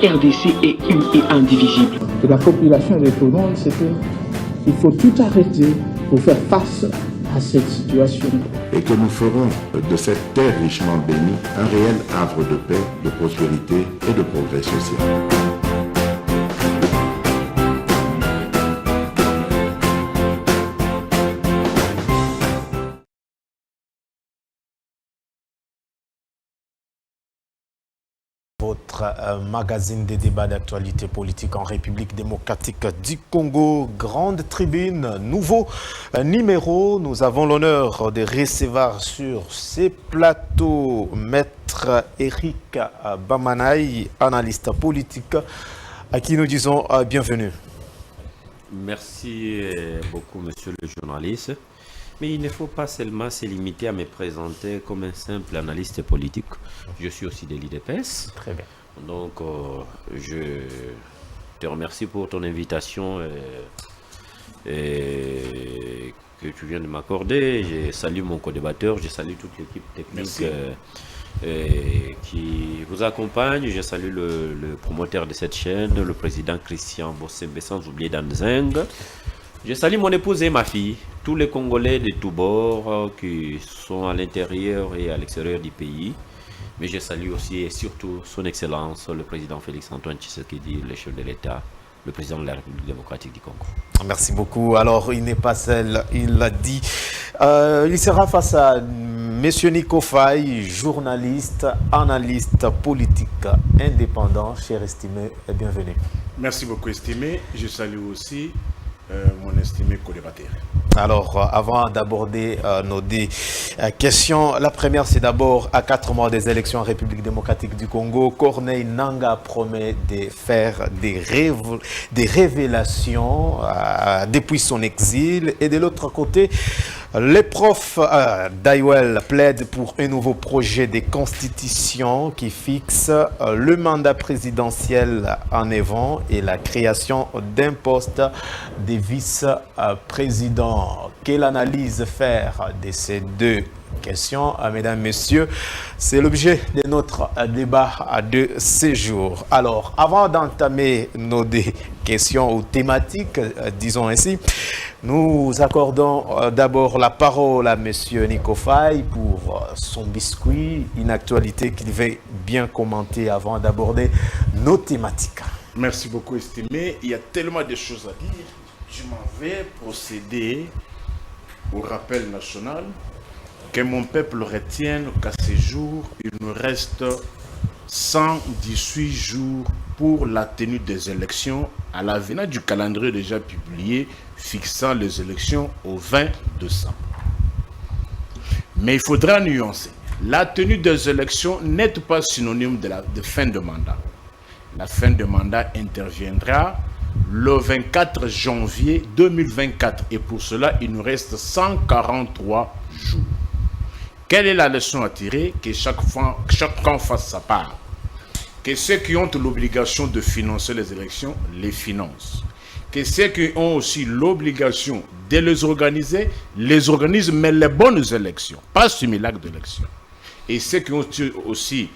RDC est une et indivisible. Et la population répondante, c'est qu'il faut tout arrêter pour faire face à cette situation. Et que nous ferons de cette terre richement bénie un réel havre de paix, de prospérité et de progrès social. Votre magazine des débats d'actualité politique en République démocratique du Congo, Grande Tribune, nouveau numéro. Nous avons l'honneur de recevoir sur ces plateaux Maître Eric Bamanaï, analyste politique, à qui nous disons bienvenue. Merci beaucoup, monsieur le journaliste. Mais il ne faut pas seulement se limiter à me présenter comme un simple analyste politique. Je suis aussi de l'IDPS. Très bien. Donc, je te remercie pour ton invitation et que tu viens de m'accorder. Je salue mon co-débatteur, je salue toute l'équipe technique qui vous accompagne. Je salue le promoteur de cette chaîne, le président Christian Bossembe, sans oublier Dan Zeng. Je salue mon épouse et ma fille, tous les Congolais de tous bords qui sont à l'intérieur et à l'extérieur du pays. Mais je salue aussi et surtout son Excellence, le président Félix-Antoine Tshisekedi, le chef de l'État, le président de la République démocratique du Congo. Merci beaucoup. Alors, il n'est pas seul, il l'a dit. Il sera face à M. Nico Faye, journaliste, analyste politique indépendant. Cher estimé, bienvenue. Merci beaucoup, estimé. Je salue aussi mon estimé co-débatteur. Alors, avant d'aborder nos deux questions, la première, c'est d'abord, à 4 mois des élections en République démocratique du Congo, Corneille Nangaa promet de faire des révélations depuis son exil. Et de l'autre côté, les profs d'Aïwel plaident pour un nouveau projet de constitution qui fixe le mandat présidentiel en avant et la création d'un poste de vice-président. Quelle analyse faire de ces deux questions, mesdames, messieurs? C'est l'objet de notre débat de ce jour. Alors, avant d'entamer nos deux questions ou thématiques, disons ainsi, nous accordons d'abord la parole à M. Nico Faye pour son biscuit, une actualité qu'il veut bien commenter avant d'aborder nos thématiques. Merci beaucoup, estimé. Il y a tellement de choses à dire. Je m'en vais procéder au rappel national que mon peuple retienne qu'à ce jour, il nous reste 118 jours pour la tenue des élections à l'avenir du calendrier déjà publié fixant les élections au 20 décembre. Mais il faudra nuancer. La tenue des élections n'est pas synonyme de fin de mandat. La fin de mandat interviendra le 24 janvier 2024 et pour cela, il nous reste 143 jours. Quelle est la leçon à tirer? Que chaque camp fasse sa part. Que ceux qui ont l'obligation de financer les élections, les financent. Que ceux qui ont aussi l'obligation de les organisent, mais les bonnes élections, pas simulacres d'élections. Et ceux qui ont aussi,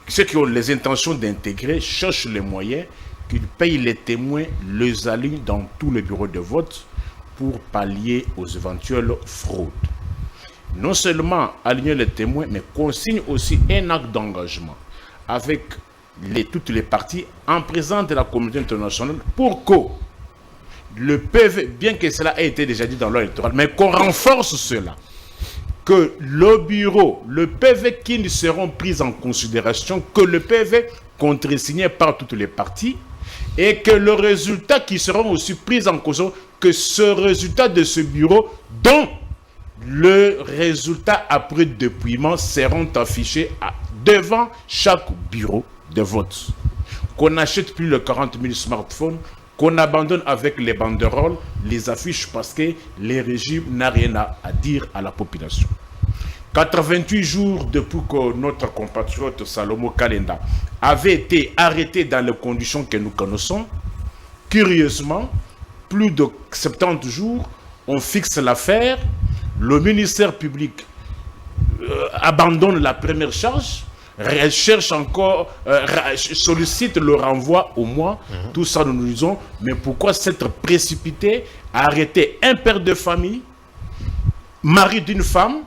ceux qui ont les intentions d'intégrer, cherchent les moyens qu'ils payent les témoins, les alignent dans tous les bureaux de vote pour pallier aux éventuelles fraudes. Non seulement aligner les témoins, mais consigne aussi un acte d'engagement avec toutes les parties en présence de la communauté internationale pour que le PV, bien que cela ait été déjà dit dans loi électorale, mais qu'on renforce cela, que le bureau, le PV qui ne seront pris en considération, que le PV contresigné par toutes les parties, et que le résultat qui seront aussi pris en considération, que ce résultat de ce bureau, dont le résultat après dépouillement seront affichés devant chaque bureau de vote. Qu'on n'achète plus le 40 000 smartphones, qu'on abandonne avec les banderoles, les affiches parce que les régimes n'ont rien à dire à la population. 88 jours depuis que notre compatriote Salomo Kalenda avait été arrêté dans les conditions que nous connaissons, curieusement, plus de 70 jours, on fixe l'affaire, le ministère public abandonne la première charge, recherche encore, sollicite le renvoi au mois. Tout ça, nous nous disons, mais pourquoi s'être précipité à arrêter un père de famille, mari d'une femme,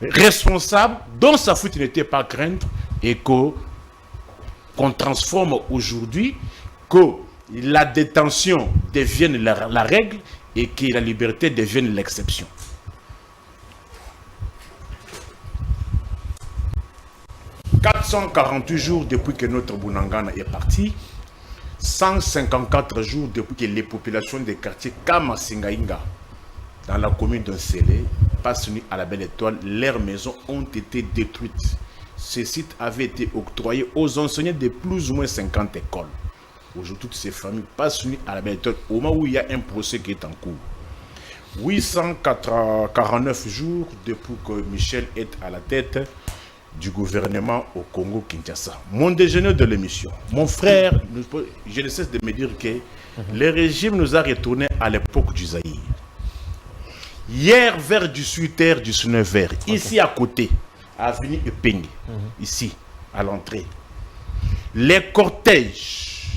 responsable, dont sa faute n'était pas crainte, et qu'on transforme aujourd'hui, que la détention devienne la règle et que la liberté devienne l'exception. « 448 jours depuis que notre Bounangana est parti, 154 jours depuis que les populations des quartiers Kamasingaïnga, dans la commune de Sélé, passent à la Belle Étoile, leurs maisons ont été détruites. Ces sites avaient été octroyés aux enseignants de plus ou moins 50 écoles. Aujourd'hui, toutes ces familles passent à la Belle Étoile au moment où il y a un procès qui est en cours. 849 jours depuis que Michel est à la tête du gouvernement au Congo-Kinshasa. Mon déjeuner de l'émission, mon frère, je ne cesse de me dire que le régime nous a retourné à l'époque du Zaïre. Hier, vers 18h, 19h, ici à côté, avenue Epeng, ici, à l'entrée, les cortèges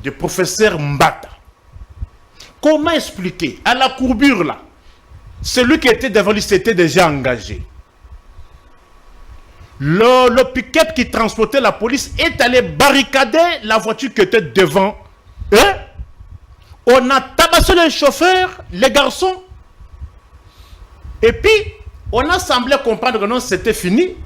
du professeur Mbata. Comment expliquer à la courbure là, celui qui était devant lui s'était déjà engagé. Le pick-up qui transportait la police est allé barricader la voiture qui était devant eux. On a tabassé les chauffeurs, les garçons. Et puis, on a semblé comprendre que non, c'était fini.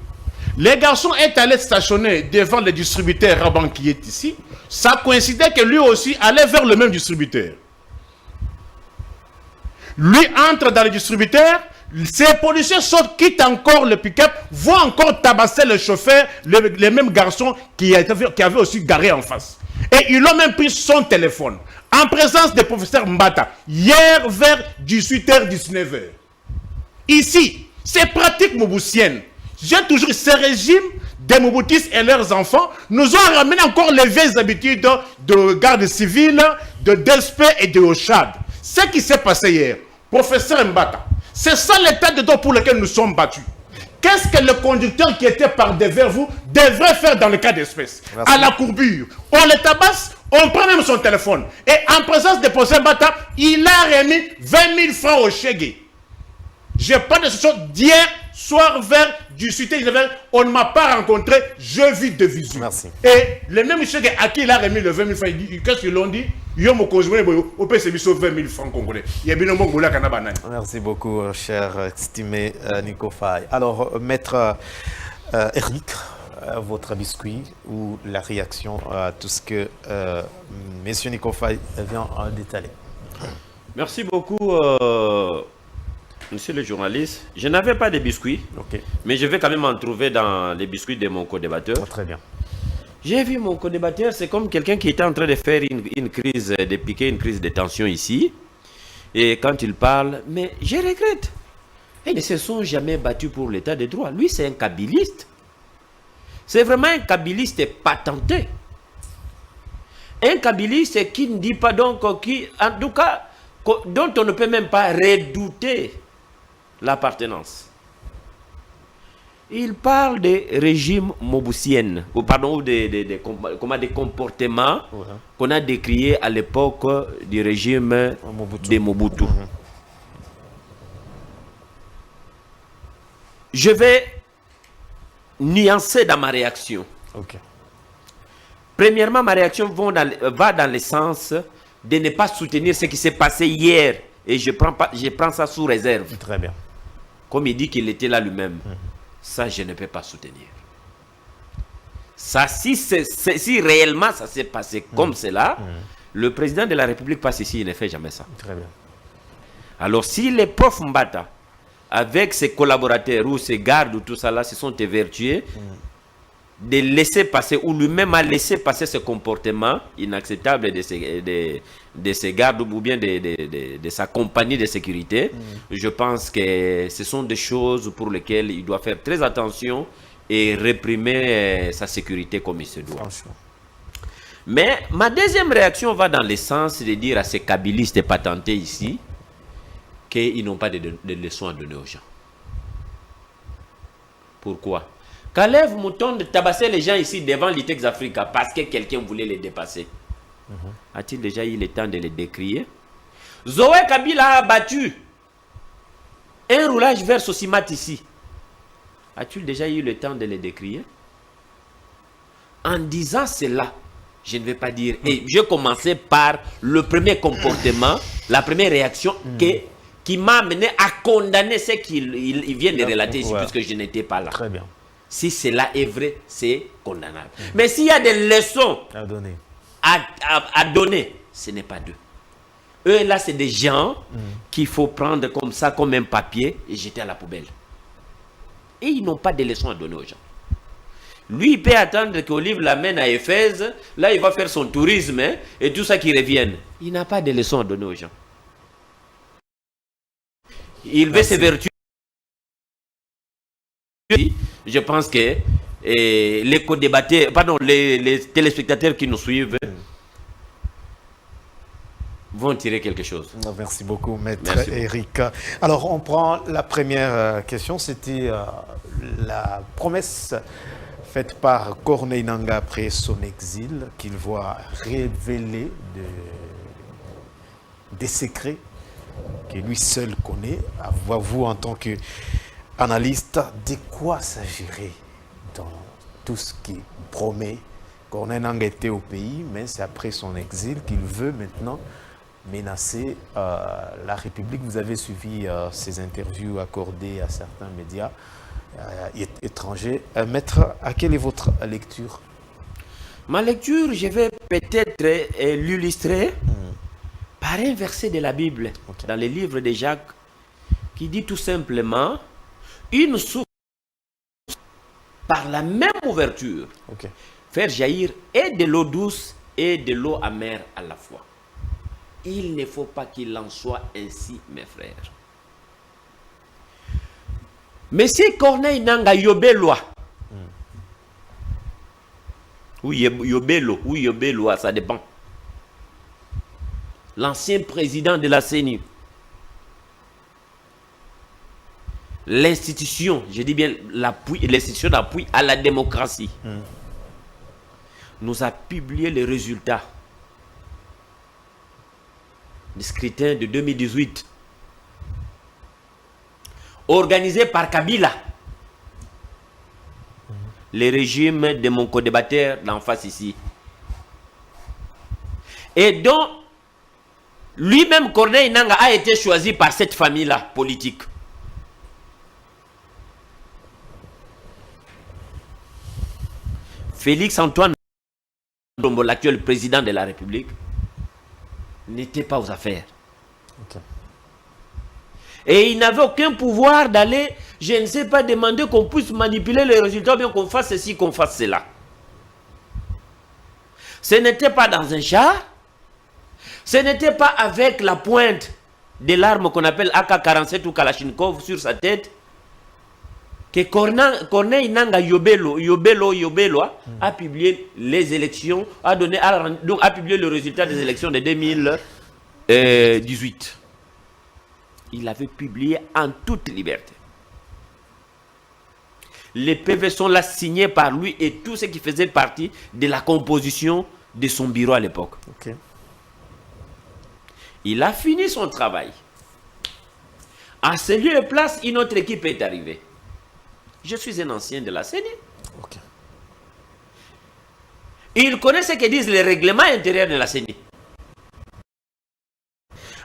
Les garçons sont allés stationner devant le distributeur Raban qui est ici. Ça coïncidait que lui aussi allait vers le même distributeur. Lui entre dans le distributeur. Ces policiers sortent, quittent encore le pick-up, vont encore tabasser le chauffeur, les mêmes garçons qui avaient aussi garé en face. Et ils ont même pris son téléphone, en présence du professeur Mbata, hier vers 18h, 19h. Ici, c'est pratique mobusienne. J'ai toujours ce régime des Mobutistes et leurs enfants nous ont ramené encore les vieilles habitudes de garde civile, de DSP et de OCHAD. Ce qui s'est passé hier, professeur Mbata, c'est ça l'état de droit pour lequel nous sommes battus. Qu'est-ce que le conducteur qui était par devers vous devrait faire dans le cas d'espèce? À la courbure, on le tabasse, on prend même son téléphone. Et en présence de professeur Mbata, il a remis 20 000 francs au Chégué. Je parle de ce soir d'hier soir vers 18h, on ne m'a pas rencontré, je vis de visu. Merci. Et le même Chégué à qui il a remis le 20 000 francs, qu'est-ce qu'ils l'ont dit? Merci beaucoup, cher estimé Nico Faye. Alors, maître Eric, votre biscuit ou la réaction à tout ce que monsieur Nico Faye vient d'étaler. Merci beaucoup, monsieur le journaliste. Je n'avais pas de biscuits, mais je vais quand même en trouver dans les biscuits de mon co-débatteur. Oh, très bien. J'ai vu mon co-débatteur, c'est comme quelqu'un qui était en train de faire une crise, de piquer une crise de tension ici. Et quand il parle, mais je regrette. Ils ne se sont jamais battus pour l'état de droit. Lui, c'est un kabiliste. C'est vraiment un kabiliste patenté. Un kabiliste qui ne dit pas donc, qui, en tout cas, dont on ne peut même pas redouter l'appartenance. Il parle des régimes mobusiennes, ou pardon, des comportements qu'on a décriés à l'époque du régime de Mobutu. Je vais nuancer dans ma réaction. Premièrement, ma réaction va dans le sens de ne pas soutenir ce qui s'est passé hier. Et je prends ça sous réserve. Très bien. Comme il dit qu'il était là lui-même. Ça, je ne peux pas soutenir. Ça, si réellement ça s'est passé comme cela, le président de la République passe ici, il ne fait jamais ça. Très bien. Alors, si les profs Mbata, avec ses collaborateurs ou ses gardes ou tout ça là, se sont évertués de laisser passer, ou lui-même a laissé passer ce comportement inacceptable de ses gardes ou bien de sa compagnie de sécurité, je pense que ce sont des choses pour lesquelles il doit faire très attention et réprimer sa sécurité comme il se doit. Franchement. Mais ma deuxième réaction va dans le sens de dire à ces kabilistes patentés ici qu'ils n'ont pas de leçons à donner aux gens. Pourquoi? Kalev Mouton de tabasser les gens ici devant l'Itex Africa parce que quelqu'un voulait les dépasser. A-t-il déjà eu le temps de les décrier? Zoé Kabila a battu un roulage vers Sosimat ici. As-tu déjà eu le temps de les décrier? En disant cela, je ne vais pas dire... Et je commençais par le premier comportement, la première réaction qui m'a amené à condamner ce qu'il vient de relater ici, puisque je n'étais pas là. Très bien. Si cela est vrai, c'est condamnable. Mais s'il y a des leçons à donner, ce n'est pas d'eux. Eux, là, c'est des gens qu'il faut prendre comme ça, comme un papier, et jeter à la poubelle. Et ils n'ont pas de leçons à donner aux gens. Lui, il peut attendre qu'Olive l'amène à Éphèse. Là, il va faire son tourisme, hein, et tout ça qui revienne. Il n'a pas de leçons à donner aux gens. Il veut ses vertus. Je pense que les co-débatteurs, pardon, les téléspectateurs qui nous suivent vont tirer quelque chose. Merci beaucoup, Maître Eric. Alors, on prend la première question. C'était la promesse faite par Corneille Nangaa après son exil, qu'il va révéler des secrets que lui seul connaît. Vous, en tant qu'analyste, de quoi s'agirait dans tout ce qui promet? Corneille Nangaa était au pays, mais c'est après son exil qu'il veut maintenant menacer la République. Vous avez suivi ces interviews accordées à certains médias étrangers. Maître, quelle est votre lecture? Ma lecture, je vais peut-être l'illustrer par un verset de la Bible, dans le livre de Jacques, qui dit tout simplement: une source par la même ouverture faire jaillir et de l'eau douce et de l'eau amère à la fois. Il ne faut pas qu'il en soit ainsi, mes frères. Monsieur Corneille Nangaa Yobeloa, ou Yobelo, ou Yobeloa, ça dépend. L'ancien président de la CENI, l'institution, je dis bien l'institution d'appui à la démocratie, nous a publié les résultats du scrutin de 2018 organisé par Kabila, le régime de mon co-débatteur d'en face ici, et dont lui-même Corneille Nangaa a été choisi par cette famille-là politique. Félix Antoine, l'actuel président de la République, n'était pas aux affaires. Et il n'avait aucun pouvoir d'aller, je ne sais pas, demander qu'on puisse manipuler les résultats, bien qu'on fasse ceci, qu'on fasse cela. Ce n'était pas dans un char, ce n'était pas avec la pointe de l'arme qu'on appelle AK-47 ou Kalachnikov sur sa tête que Corneille Nangaa Yobeloa a publié les élections, a publié le résultat des élections de 2018. Il avait publié en toute liberté. Les PV sont là signés par lui et tout ce qui faisait partie de la composition de son bureau à l'époque. Il a fini son travail. À ce lieu et place, une autre équipe est arrivée. Je suis un ancien de la CENI. Il connaît ce que disent les règlements intérieurs de la CENI.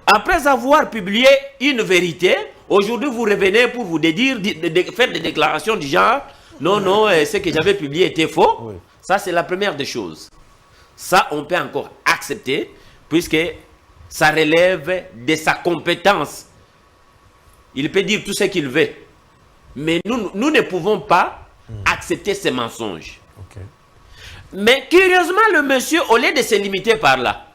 Après avoir publié une vérité, aujourd'hui vous revenez pour vous dire, faire des déclarations du genre non, ce que j'avais publié était faux. Ça, c'est la première des choses. Ça, on peut encore accepter, puisque ça relève de sa compétence. Il peut dire tout ce qu'il veut. Mais nous ne pouvons pas accepter ces mensonges. Mais curieusement, le monsieur, au lieu de se limiter par là,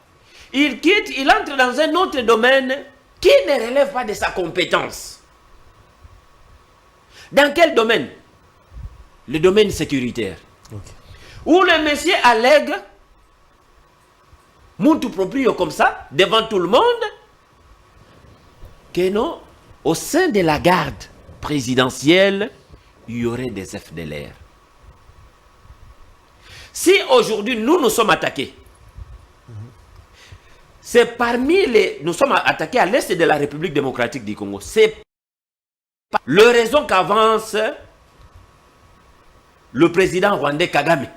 il quitte, il entre dans un autre domaine qui ne relève pas de sa compétence. Dans quel domaine? Le domaine sécuritaire. Où le monsieur allègue, monte proprio comme ça, devant tout le monde, que non, au sein de la garde présidentielle, il y aurait des FDLR. Si aujourd'hui nous sommes attaqués, c'est parmi les... Nous sommes attaqués à l'est de la République démocratique du Congo. C'est le raison qu'avance le président rwandais Kagame.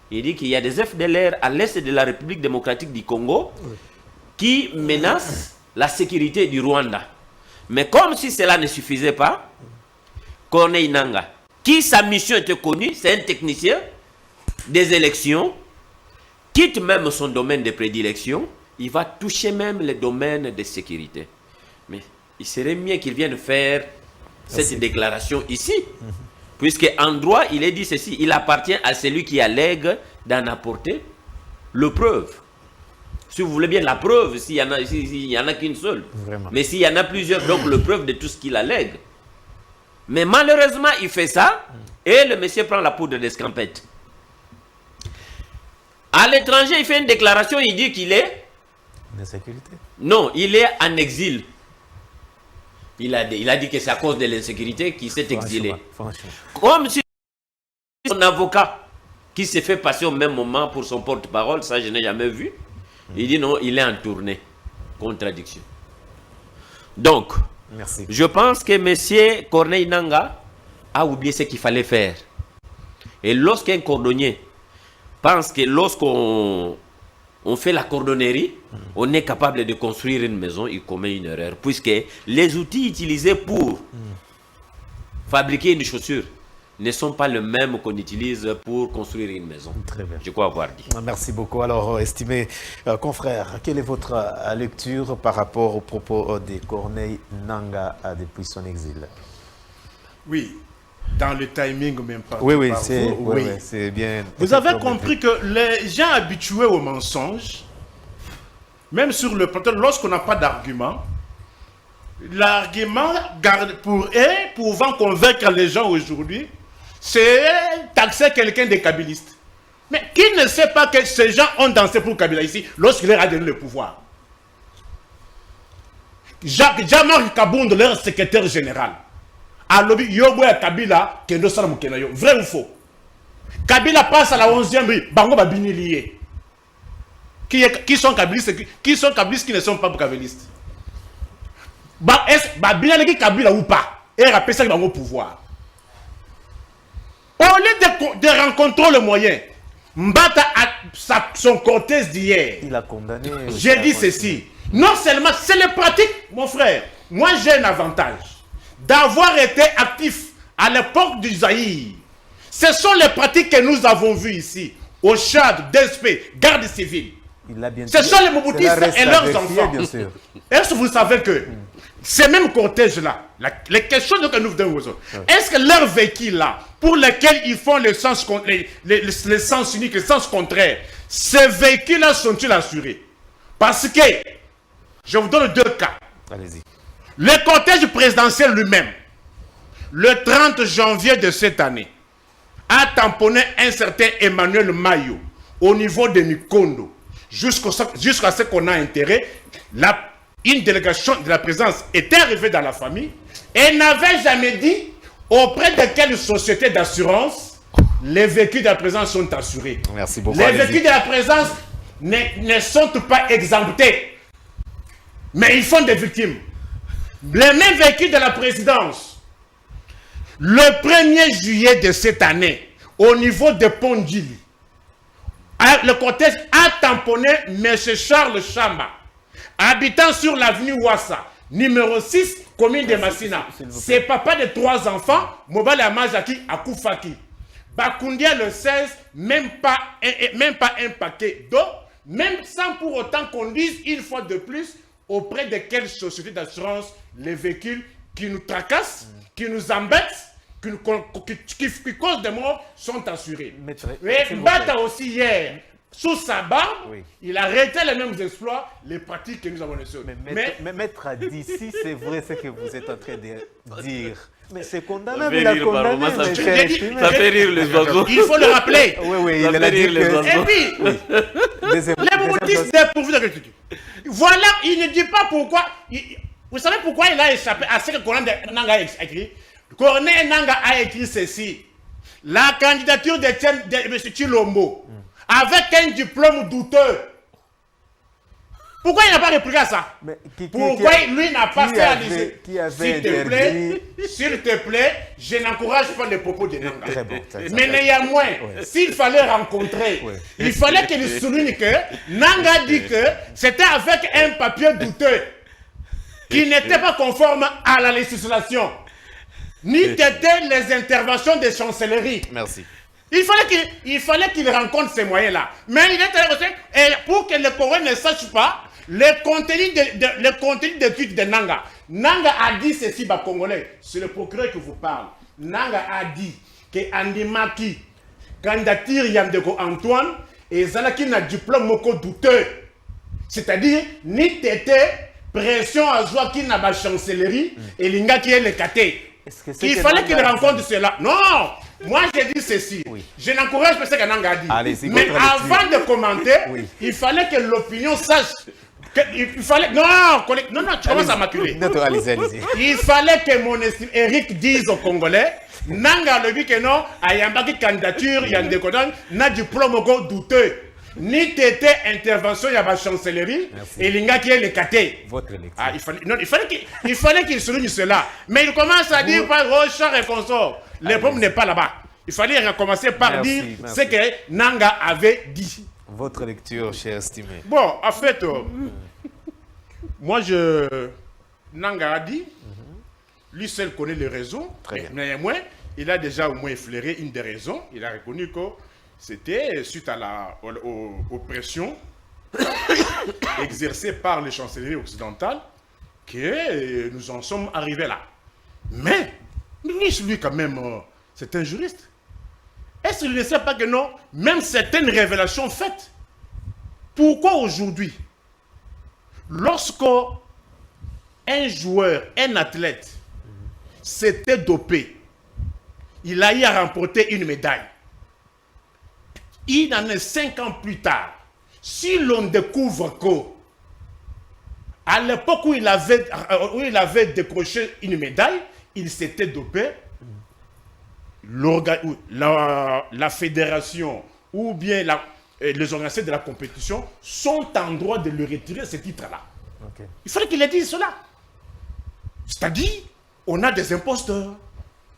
Il dit qu'il y a des FDLR à l'est de la République démocratique du Congo qui menacent la sécurité du Rwanda. Mais comme si cela ne suffisait pas, Corneille Nangaa, qui sa mission était connue, c'est un technicien des élections, quitte même son domaine de prédilection, il va toucher même les domaines de sécurité. Mais il serait mieux qu'il vienne faire cette déclaration ici. Puisque en droit, il est dit ceci, il appartient à celui qui allègue d'en apporter le preuve. Si vous voulez bien la preuve, s'il y en a qu'une seule. Vraiment. Mais s'il y en a plusieurs, donc le preuve de tout ce qu'il allègue. Mais malheureusement, il fait ça, et le monsieur prend la poudre d'escampette. À l'étranger, il fait une déclaration, il dit qu'il est... L'insécurité. Non, il est en exil. Il a dit que c'est à cause de l'insécurité qu'il s'est exilé. Franchement. Comme si son avocat, qui s'est fait passer au même moment pour son porte-parole, ça je n'ai jamais vu. Il dit non, il est en tournée. Contradiction. Donc, merci. Je pense que M. Corneille Nangaa a oublié ce qu'il fallait faire. Et lorsqu'un cordonnier pense que lorsqu'on fait la cordonnerie, on est capable de construire une maison, il commet une erreur. Puisque les outils utilisés pour fabriquer une chaussure ne sont pas les mêmes qu'on utilise pour construire une maison. Très bien. Je crois avoir dit. Merci beaucoup. Alors, estimé confrère, quelle est votre lecture par rapport aux propos de Corneille Nangaa depuis son exil? Oui, dans le timing même pas. Oui, c'est bien. Vous avez compris que les gens habitués au mensonge, même sur le plateau, lorsqu'on n'a pas d'argument, l'argument pouvant convaincre les gens aujourd'hui, c'est taxer quelqu'un de kabbyliste. Mais qui ne sait pas que ces gens ont dansé pour Kabila ici lorsqu'il leur a donné le pouvoir? Jean-Marc Kabound, leur secrétaire général, a lobby Yoboya Kabila, Kendo Salam Kenayo. Vrai ou faux? Kabila passe à la 11e rue, Bango Babini lié. Qui sont kabylistes, qui ne sont pas kabylistes? Bien les Kabila ou pas? Et rappelle ça au pouvoir. Au lieu de rencontrer le moyen, Mbata a son cortège d'hier. Il a condamné. J'ai dit ceci. Non seulement, c'est les pratiques, mon frère. Moi, j'ai un avantage d'avoir été actif à l'époque du Zaïre. Ce sont les pratiques que nous avons vues ici, au Tchad, DSP, garde civile. Ce sont les Mobutistes et leurs enfants. Est-ce que vous savez que ces mêmes cortèges-là, les questions que nous devons poser, est-ce que leur véhicule-là, pour lesquels ils font le sens unique, le sens contraire, ces véhicules-là sont-ils assurés? Parce que, je vous donne deux cas. Allez-y. Le cortège présidentiel lui-même, le 30 janvier de cette année, a tamponné un certain Emmanuel Mayo au niveau de Mikondo. Jusqu'à ce qu'on a intérêt, une délégation de la présidence était arrivée dans la famille et n'avait jamais dit auprès de quelle société d'assurance les véhicules de la présidence sont assurés. Merci beaucoup. Les véhicules de la présidence ne sont pas exemptés, mais ils font des victimes. Les mêmes véhicules de la présidence, le 1er juillet de cette année, au niveau de Pondili, le cortège a tamponné M. Charles Chamba, habitant sur l'avenue Ouassa, numéro 6, commune de Massina. C'est papa de 3 enfants, Mobile Amazaki Akoufaki. Bakundia le 16, même pas un paquet d'eau, même sans pour autant qu'on dise une fois de plus auprès de quelle société d'assurance les véhicules qui nous tracassent, qui nous embêtent, qui causent des morts sont assurés. Et Mbata aussi hier, sous sa barbe, il a arrêté les mêmes exploits, les pratiques que nous avons laissées. Mais maître d'ici, c'est vrai ce que vous êtes en train de dire. Mais c'est condamnable, il a condamné. Ça fait rire les oiseaux. Il faut le rappeler. Oui, il a dit que... Et puis, les Mobutistes dépourvus d'agriculture. Voilà, il ne dit pas pourquoi. Vous savez pourquoi il a échappé à ce que Corneille Nangaa a écrit? Corneille Nangaa a écrit ceci. la candidature de M. Chilombo, avec un diplôme douteux. Pourquoi il n'a pas répliqué à ça? Pourquoi lui n'a pas fait allusion? S'il te plaît, je n'encourage pas les propos de Nanga. Mais néanmoins, s'il fallait rencontrer, il fallait qu'il souligne que Nanga dit que c'était avec un papier douteux qui n'était pas conforme à la législation, ni t'étaient les interventions des chancelleries. Merci. Il fallait qu'il rencontre ces moyens-là. Mais il est et pour que les Congolais ne sachent pas le contenu d'études de Nanga. Nanga a dit ceci, bas Congolais. C'est le procureur qui vous parle. Nanga a dit que Andimaki, candidature Yandeko Antoine, et Zalaki n'a diplôme moko douteux. C'est-à-dire, ni t'étais pression à joie qui n'a pas chancellerie, et l'Inga qui est le caté. Il fallait qu'il rencontre cela. Non! Moi, j'ai dit ceci. Oui. Je n'encourage pas ce que Nanga a dit. Mais avant de commenter, il fallait que l'opinion sache. Il fallait... Non, tu commences à m'acculer. Allez-y. Il fallait que mon estime Eric dise aux Congolais, Nanga le dit que non, à Yambaki candidature, Yandekodan, n'a diplôme douteux. Ni t'étais intervention, il y a la chancellerie, et l'Inga qui est le caté. Votre lecture. Ah, il fallait qu'il souligne cela. Mais il commence à dire par Rochard et consort. Le problème n'est pas là-bas. Il fallait recommencer par dire ce que Nanga avait dit. Votre lecture, cher estimé. Bon, en fait, moi, Nanga a dit, lui seul connaît les raisons. Mais néanmoins, il a déjà au moins effleuré une des raisons. Il a reconnu que c'était suite à aux pressions exercées par les chancelleries occidentales que nous en sommes arrivés là. Mais, lui quand même, c'est un juriste. Est-ce qu'il ne sait pas que non, même certaines révélations faites, pourquoi aujourd'hui, lorsque un joueur, un athlète, s'était dopé, il a eu à remporter une médaille, il en est 5 ans plus tard, si l'on découvre que, à l'époque où il avait décroché une médaille, il s'était dopé, la fédération ou bien les organisateurs de la compétition sont en droit de lui retirer ce titre-là. Il fallait qu'il ait dit cela. C'est-à-dire, on a des imposteurs.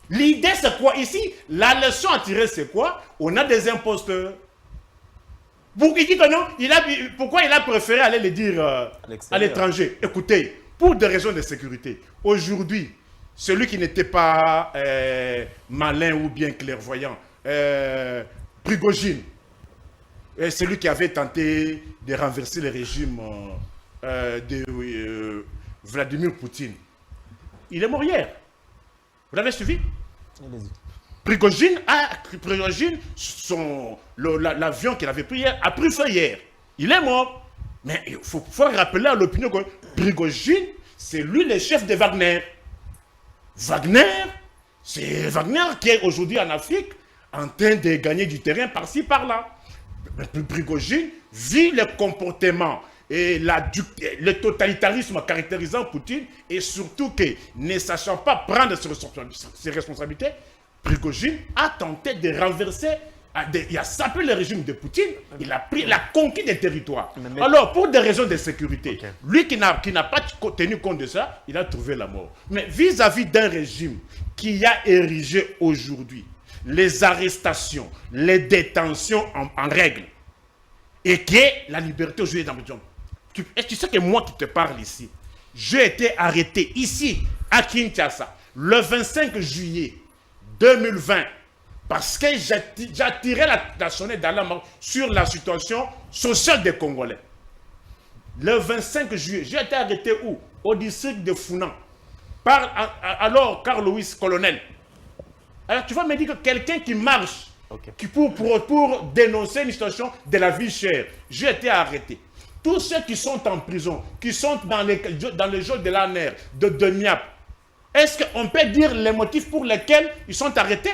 L'idée, c'est quoi ici? La leçon à tirer, c'est quoi? On a des imposteurs. Il dit que non, pourquoi il a préféré aller le dire à l'étranger? Écoutez, pour des raisons de sécurité, aujourd'hui, celui qui n'était pas malin ou bien clairvoyant, Prigogine, celui qui avait tenté de renverser le régime de Vladimir Poutine, il est mort hier. Vous l'avez suivi? Prigogine, l'avion qu'il avait pris hier, a pris feu hier. Il est mort. Mais il faut rappeler à l'opinion que Prigogine, c'est lui le chef de Wagner. C'est Wagner qui est aujourd'hui en Afrique en train de gagner du terrain par-ci, par-là. Prigogine vit le comportement et le totalitarisme caractérisant Poutine et surtout que, ne sachant pas prendre ses responsabilités, Prigogine a tenté de renverser, il a sapé le régime de Poutine, il a conquis des territoires. Alors, pour des raisons de sécurité, lui qui n'a pas tenu compte de ça, il a trouvé la mort. Mais vis-à-vis d'un régime qui a érigé aujourd'hui les arrestations, les détentions en règle, et qui est la liberté aujourd'hui dans le monde. Tu sais que moi qui te parle ici, j'ai été arrêté ici, à Kinshasa, le 25 juillet 2020, parce que j'ai attiré la sonnette d'alarme sur la situation sociale des Congolais. Le 25 juillet, j'ai été arrêté où? Au district de Founan, alors Carl Louis Colonel. Alors tu vas me dire que quelqu'un qui marche, qui pour dénoncer une situation de la vie chère, j'ai été arrêté. Tous ceux qui sont en prison, qui sont dans le jeu de la nerf, de Niap, est-ce qu'on peut dire les motifs pour lesquels ils sont arrêtés?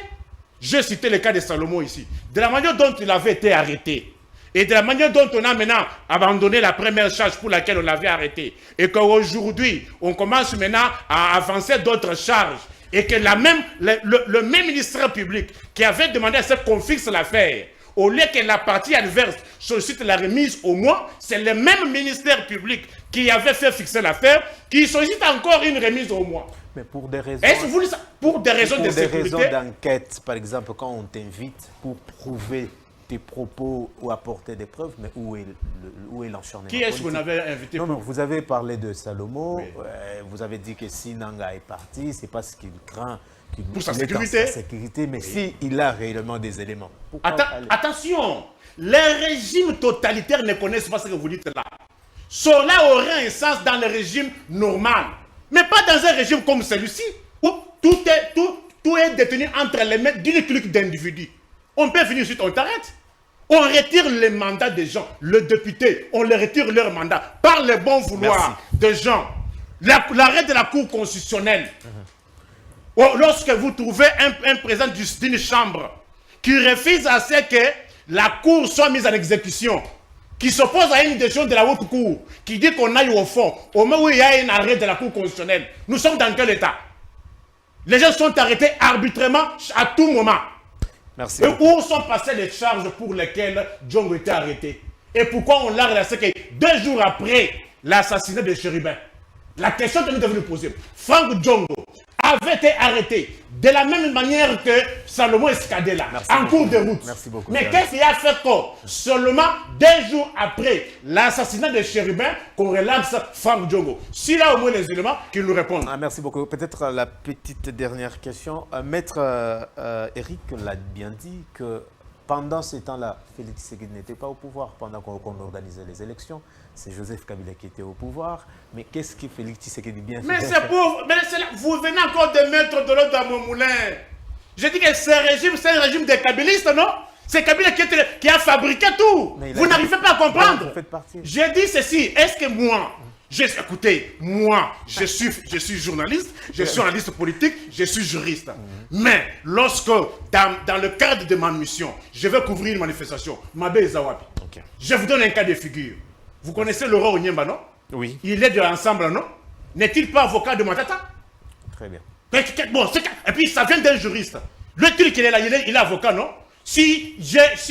J'ai cité le cas de Salomon ici. De la manière dont il avait été arrêté, et de la manière dont on a maintenant abandonné la première charge pour laquelle on l'avait arrêté, et qu'aujourd'hui, on commence maintenant à avancer d'autres charges, et que le même ministère public qui avait demandé à ce qu'on fixe l'affaire, au lieu que la partie adverse sollicite la remise au mois, c'est le même ministère public qui avait fait fixer l'affaire qui sollicite encore une remise au mois. Mais pour des raisons... Est-ce que vous pour des raisons de sécurité? Pour des raisons d'enquête, par exemple, quand on t'invite pour prouver tes propos ou apporter des preuves, mais où est l'enchaînement? Qui est-ce qu'on avait invité? Non, vous avez parlé de Salomon, Oui. vous avez dit que si Nanga est parti, c'est parce qu'il craint pour sa sécurité. Mais oui. Si il a réellement des éléments. Attention, les régimes totalitaires ne connaissent pas ce que vous dites là. Cela aurait un sens dans le régime normal, mais pas dans un régime comme celui-ci, où tout est détenu entre les mains d'une clique d'individus. On peut finir ensuite, on t'arrête. On retire les mandats des gens. Le député, on leur retire leur mandat par le bon vouloir des gens. L'arrêt de la Cour constitutionnelle. Lorsque vous trouvez un président d'une chambre qui refuse à ce que la Cour soit mise en exécution, qui s'oppose à une décision de la haute Cour, qui dit qu'on aille au fond, au moment où il y a un arrêt de la Cour constitutionnelle, nous sommes dans quel état? Les gens sont arrêtés arbitrairement à tout moment. Merci. Et où sont passées les charges pour lesquelles Djongo était arrêté? Et pourquoi on l'a relaxé que 2 jours après l'assassinat de Chérubin? La question que nous devons nous poser, Franck Djongo avait été arrêté de la même manière que Salomon Escadela, en cours de route. Merci beaucoup. Mais qu'est-ce qui a fait que seulement 2 jours après l'assassinat de Chérubin, qu'on relaxe Franck Djongo? S'il a au moins les éléments, qu'il nous réponde. Merci beaucoup. Peut-être la petite dernière question. Maître Eric l'a bien dit que pendant ce temps-là, Félix Tshisekedi n'était pas au pouvoir pendant qu'on organisait les élections. C'est Joseph Kabila qui était au pouvoir. Mais qu'est-ce que Félix Tshisekedi bien fait? Mais c'est pour... vous venez encore de mettre de l'eau dans mon moulin. Je dis que ce régime, c'est un régime des kabylistes, non? C'est Kabila qui a fabriqué tout. Vous n'arrivez pas à comprendre. Vous faites partie. J'ai dit ceci. Est-ce que moi... Écoutez, moi, je suis journaliste, je suis analyste politique, je suis juriste. Mais lorsque, dans le cadre de ma mission, je vais couvrir une manifestation, Mabé Zawapi, je vous donne un cas de figure. Vous connaissez Laurent Onyemba, non? Oui. Il est de l'ensemble, non? N'est-il pas avocat de Matata? Très bien. Bon, et puis ça vient d'un juriste. Le truc, il est là, il est avocat, non? Si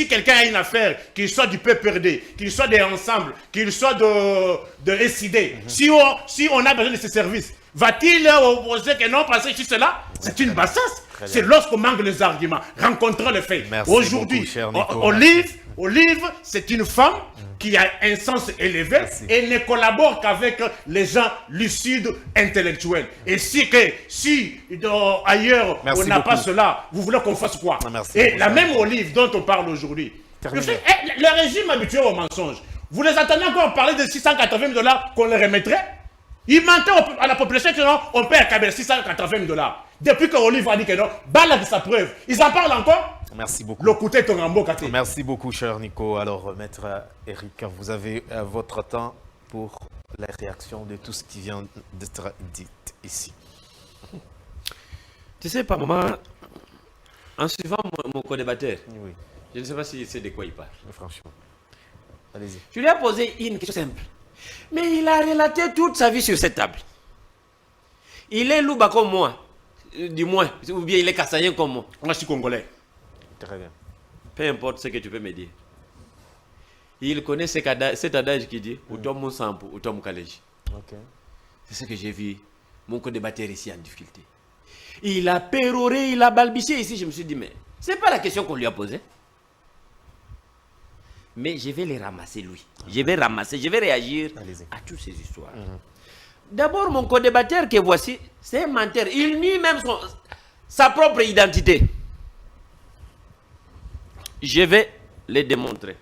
quelqu'un a une affaire, qu'il soit du PPRD, qu'il soit des ensembles, qu'il soit de SID, si on a besoin de ces services, va-t-il opposer que non, parce que si cela, c'est une bassasse. C'est lorsqu'on manque les arguments, rencontrant les faits. Aujourd'hui, Olive, c'est une femme qui a un sens élevé et ne collabore qu'avec les gens lucides, intellectuels. Et si ailleurs on n'a pas cela, vous voulez qu'on fasse quoi? Et la même Olive dont on parle aujourd'hui, le régime habitué au mensonge, vous les attendez encore parler de 680 000 $ qu'on les remettrait? Ils mentaient à la population que non, on paie à Kabila 680 000 $. Depuis que Olive a dit que non, Bala de sa preuve. Ils en parlent encore? Merci beaucoup. Le côté Tongambo Kate. Merci beaucoup, cher Nico. Alors, maître Eric, vous avez votre temps pour la réaction de tout ce qui vient d'être dit ici. Tu sais, par moment, en suivant mon co-débatteur, oui. Je ne sais pas s'il sait de quoi il parle. Franchement. Allez-y. Je lui ai posé une question simple. Mais il a relaté toute sa vie sur cette table. Il est louba comme moi, du moins, ou bien il est kassayen comme moi. Moi, je suis congolais. Très bien. Peu importe ce que tu peux me dire. Il connaît cet adage qui dit « Outom Moussampo, Outom Kaleji ». C'est ce que j'ai vu, mon co-débatteur ici en difficulté. Il a péroré, il a balbutié ici. Je me suis dit, mais ce n'est pas la question qu'on lui a posée. Mais je vais les ramasser, lui. Je vais réagir à toutes ces histoires. D'abord, mon co-débatteur que voici, c'est un menteur. Il nie même sa propre identité. Je vais les démontrer.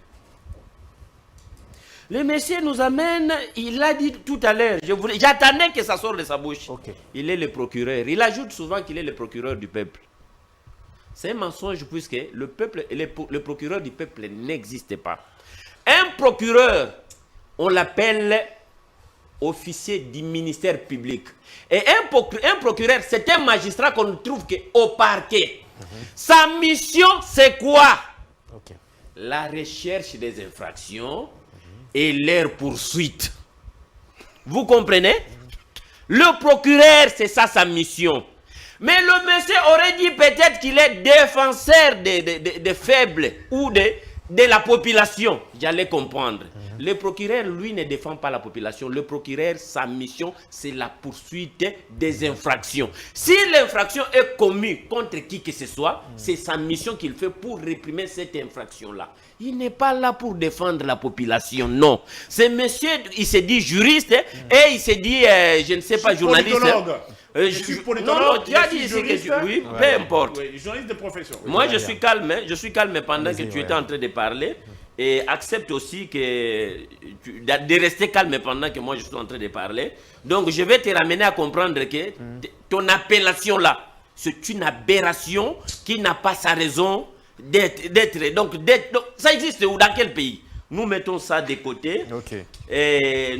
Le monsieur nous amène, il l'a dit tout à l'heure, j'attendais que ça sorte de sa bouche. Il est le procureur. Il ajoute souvent qu'il est le procureur du peuple. C'est un mensonge puisque le procureur du peuple n'existe pas. Un procureur, on l'appelle officier du ministère public. Et un procureur, c'est un magistrat qu'on ne trouve qu'au parquet. Sa mission, c'est quoi? La recherche des infractions et leur poursuite. Vous comprenez? Le procureur, c'est ça sa mission. Mais le monsieur aurait dit peut-être qu'il est défenseur des faibles ou de la population. J'allais comprendre. Le procureur, lui, ne défend pas la population. Le procureur, sa mission, c'est la poursuite des infractions. Si l'infraction est commise contre qui que ce soit, c'est sa mission qu'il fait pour réprimer cette infraction-là. Il n'est pas là pour défendre la population, non. Ce monsieur, il se dit juriste et il se dit, je ne sais pas, journaliste. Je suis politologue. Non, tu as dit ici que oui, peu importe. Oui, journaliste de profession. Moi, je suis calme pendant que tu étais en train de parler. Et accepte aussi de rester calme pendant que moi je suis en train de parler. Donc je vais te ramener à comprendre que ton appellation là, c'est une aberration qui n'a pas sa raison d'être. Donc ça existe où, dans quel pays? Nous mettons ça de côté. Okay. Et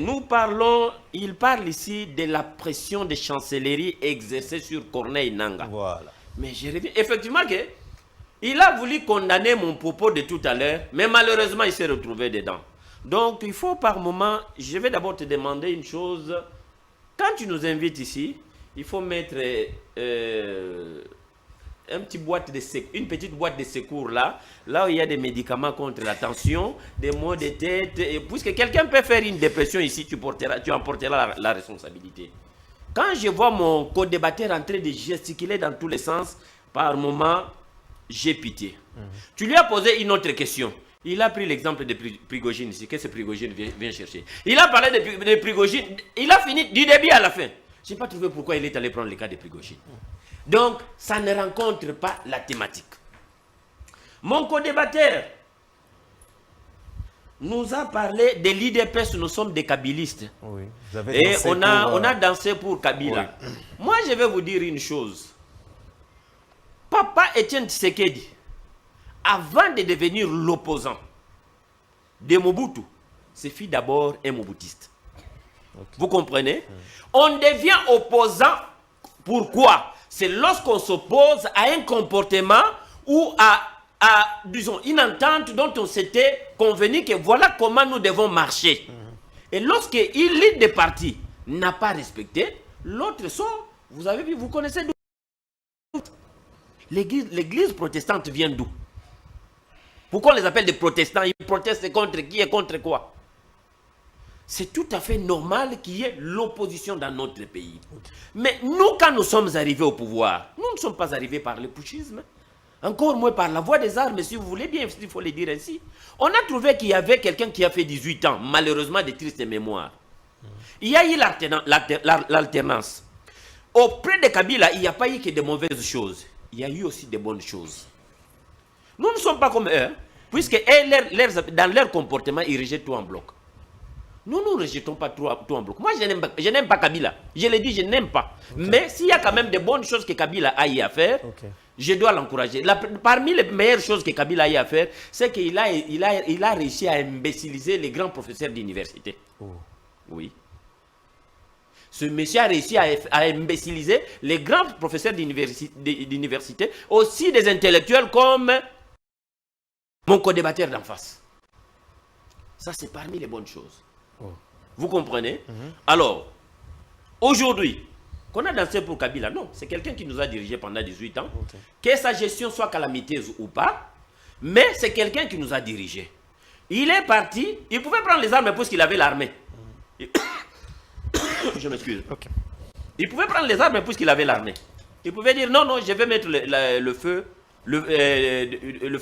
il parle ici de la pression de chancellerie exercée sur Corneille Nangaa. Voilà. Mais je reviens. Effectivement il a voulu condamner mon propos de tout à l'heure, mais malheureusement, il s'est retrouvé dedans. Donc, il faut par moment, je vais d'abord te demander une chose. Quand tu nous invites ici, il faut mettre une petite boîte de secours là où il y a des médicaments contre la tension, des maux de tête. Et puisque quelqu'un peut faire une dépression ici, tu en porteras la responsabilité. Quand je vois mon co-débatteur en train de gesticuler dans tous les sens, par moment, j'ai pitié. Tu lui as posé une autre question. Il a pris l'exemple de Prigogine ici. Qu'est-ce que Prigogine vient chercher? Il a parlé de Prigogine. Il a fini du début à la fin. Je n'ai pas trouvé pourquoi il est allé prendre le cas de Prigogine. Donc, ça ne rencontre pas la thématique. Mon co-débatteur nous a parlé de l'IDPS. Nous sommes des kabylistes. Oui. Et on a dansé pour Kabila. Oui. Moi, je vais vous dire une chose. Papa Etienne Tshisekedi, avant de devenir l'opposant de Mobutu, c'est fut d'abord un Mobutiste. Okay. Vous comprenez? On devient opposant. Pourquoi? C'est lorsqu'on s'oppose à un comportement ou à, disons, une entente dont on s'était convenu que voilà comment nous devons marcher. Et lorsqu'une ligne de parti n'a pas respecté, l'autre sort. Vous avez vu, vous connaissez d'où? L'église protestante vient d'où? Pourquoi on les appelle des protestants? Ils protestent contre qui et contre quoi? C'est tout à fait normal qu'il y ait l'opposition dans notre pays. Mais nous, quand nous sommes arrivés au pouvoir, nous ne sommes pas arrivés par le putschisme. Encore moins par la voie des armes, si vous voulez bien, il faut le dire ainsi. On a trouvé qu'il y avait quelqu'un qui a fait 18 ans, malheureusement de tristes mémoires. Il y a eu l'alternance. Auprès de Kabila, il n'y a pas eu que de mauvaises choses. Il y a eu aussi de bonnes choses. Nous ne sommes pas comme eux, puisque dans leur comportement, ils rejettent tout en bloc. Nous ne rejetons pas tout en bloc. Moi, je n'aime pas Kabila. Je l'ai dit, je n'aime pas. Okay. Mais s'il y a quand même de bonnes choses que Kabila a eu à faire, je dois l'encourager. Parmi les meilleures choses que Kabila a eu à faire, c'est qu'il a réussi à imbéciliser les grands professeurs d'université. Oh. Oui. Ce monsieur a réussi à imbéciliser les grands professeurs d'université, aussi des intellectuels comme mon co-débatteur d'en face. Ça, c'est parmi les bonnes choses. Oh. Vous comprenez? Alors, aujourd'hui, qu'on a dansé pour Kabila, non, c'est quelqu'un qui nous a dirigé pendant 18 ans. Que sa gestion soit calamiteuse ou pas, mais c'est quelqu'un qui nous a dirigé. Il est parti, il pouvait prendre les armes puisqu'il avait l'armée. Je m'excuse. Okay. Il pouvait prendre les armes puisqu'il avait l'armée. Il pouvait dire non, je vais mettre le feu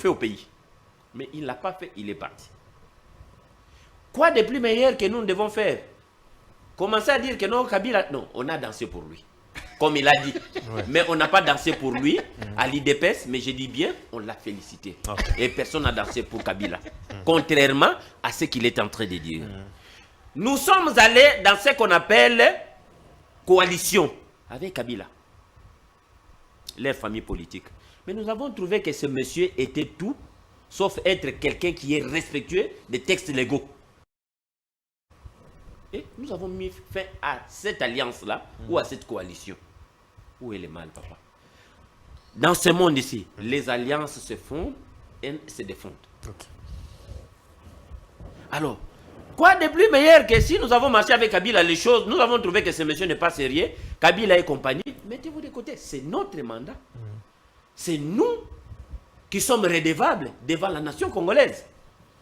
au pays. Mais il ne l'a pas fait, il est parti. Quoi de plus meilleur que nous devons faire? Commencer à dire que non, Kabila, non, on a dansé pour lui. Comme il a dit. Ouais. Mais on n'a pas dansé pour lui à l'IDPS, mais je dis bien, on l'a félicité. Okay. Et personne n'a dansé pour Kabila. Contrairement à ce qu'il est en train de dire. Nous sommes allés dans ce qu'on appelle coalition avec Kabila, leur famille politique. Mais nous avons trouvé que ce monsieur était tout, sauf être quelqu'un qui est respectueux des textes légaux. Et nous avons mis fin à cette alliance-là ou à cette coalition. Où est le mal, papa? Dans ce monde ici, les alliances se fondent et se défendent. Okay. Alors, Quoi de plus meilleur que si nous avons marché avec Kabila les choses, nous avons trouvé que ce monsieur n'est pas sérieux, Kabila et compagnie, mettez-vous de côté, c'est notre mandat. C'est nous qui sommes redevables devant la nation congolaise.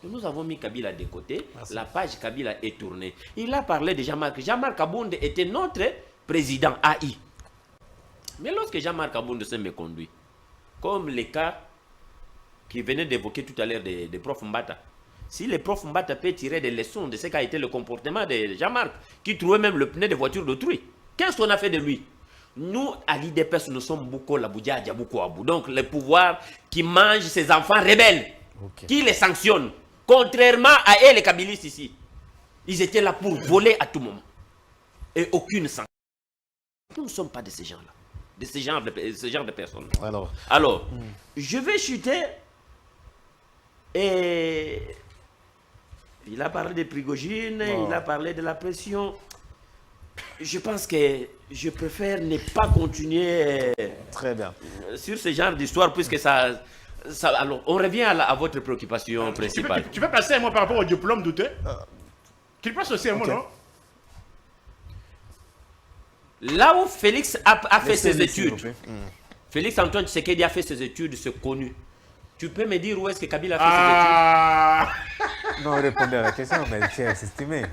Nous avons mis Kabila de côté, la page Kabila est tournée. Il a parlé de Jean-Marc. Jean-Marc Abounde était notre président AI. Mais lorsque Jean-Marc Abounde s'est méconduit, comme les cas qui venaient d'évoquer tout à l'heure des profs Mbata, si les profs Mbata peuvent tirer des leçons de ce qu'a été le comportement de Jean-Marc, qui trouvait même le pneu de voiture d'autrui, qu'est-ce qu'on a fait de lui? Nous, à l'IDPS, nous sommes beaucoup la Boudia, beaucoup Abou. Donc, le pouvoir qui mange ses enfants rebelles, qui les sanctionne. Contrairement à eux, les Kabylistes ici, ils étaient là pour voler à tout moment. Et aucune sanction. Nous ne sommes pas de ces gens-là. De ce genre de personnes. Alors, je vais chuter. Et il a parlé de Prigogine, il a parlé de la pression. Je pense que je préfère ne pas continuer Très bien. Sur ce genre d'histoire, puisque ça alors, on revient à votre préoccupation principale. Tu peux passer un mot par rapport au diplôme douté qu'il passe aussi un mot, non? Là où Félix a fait ses études, Félix Antoine Tshisekedi a fait ses études, c'est connu. Tu peux me dire où est-ce que Kabila a fait ses études? Non, répondez à la question, mais c'est estimé.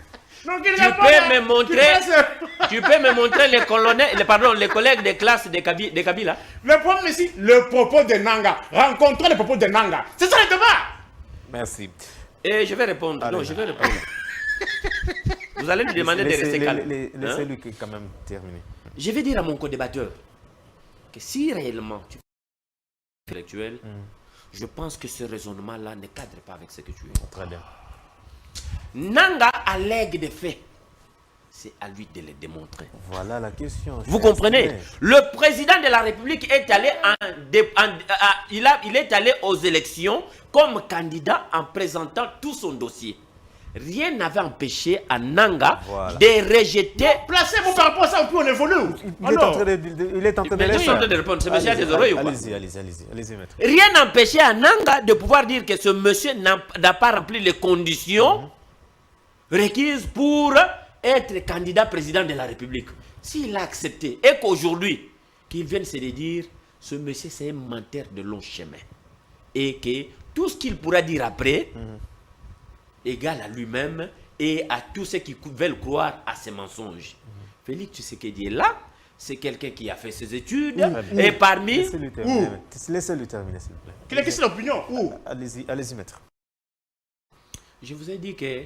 Non, tu peux me montrer les colonels, pardon, les collègues de classe de Kabila. Le problème ici, le propos de Nanga. Rencontrer le propos de Nanga. C'est ça le débat. Merci. Et je vais répondre. Allez. Non, je vais répondre. Vous allez lui demander de rester calme. Laissez-lui quand même terminer. Je vais dire à mon co-débatteur que si réellement tu es intellectuel, je pense que ce raisonnement-là ne cadre pas avec ce que tu es. Très bien. Nanga allègue des faits. C'est à lui de les démontrer. Voilà la question. Vous comprenez? Le président de la République est allé il est allé aux élections comme candidat en présentant tout son dossier. Rien n'avait empêché à Nanga de rejeter. Placez-vous par rapport à ça, puis on évolue. Il est en train de Je suis en train de répondre. Ce monsieur a des oreilles ou pas? Allez-y, maître. Rien n'empêchait à Nanga de pouvoir dire que ce monsieur n'a pas rempli les conditions requises pour être candidat président de la République. S'il a accepté et qu'aujourd'hui, qu'il vienne se le dire, ce monsieur c'est un menteur de long chemin. Et que tout ce qu'il pourra dire après, égale à lui-même et à tous ceux qui veulent croire à ses mensonges. Félix Tshisekedi est là, c'est quelqu'un qui a fait ses études, et parmi... Laissez-lui terminer, s'il vous plaît. Quelle est l'opinion? Allez-y, maître. Je vous ai dit que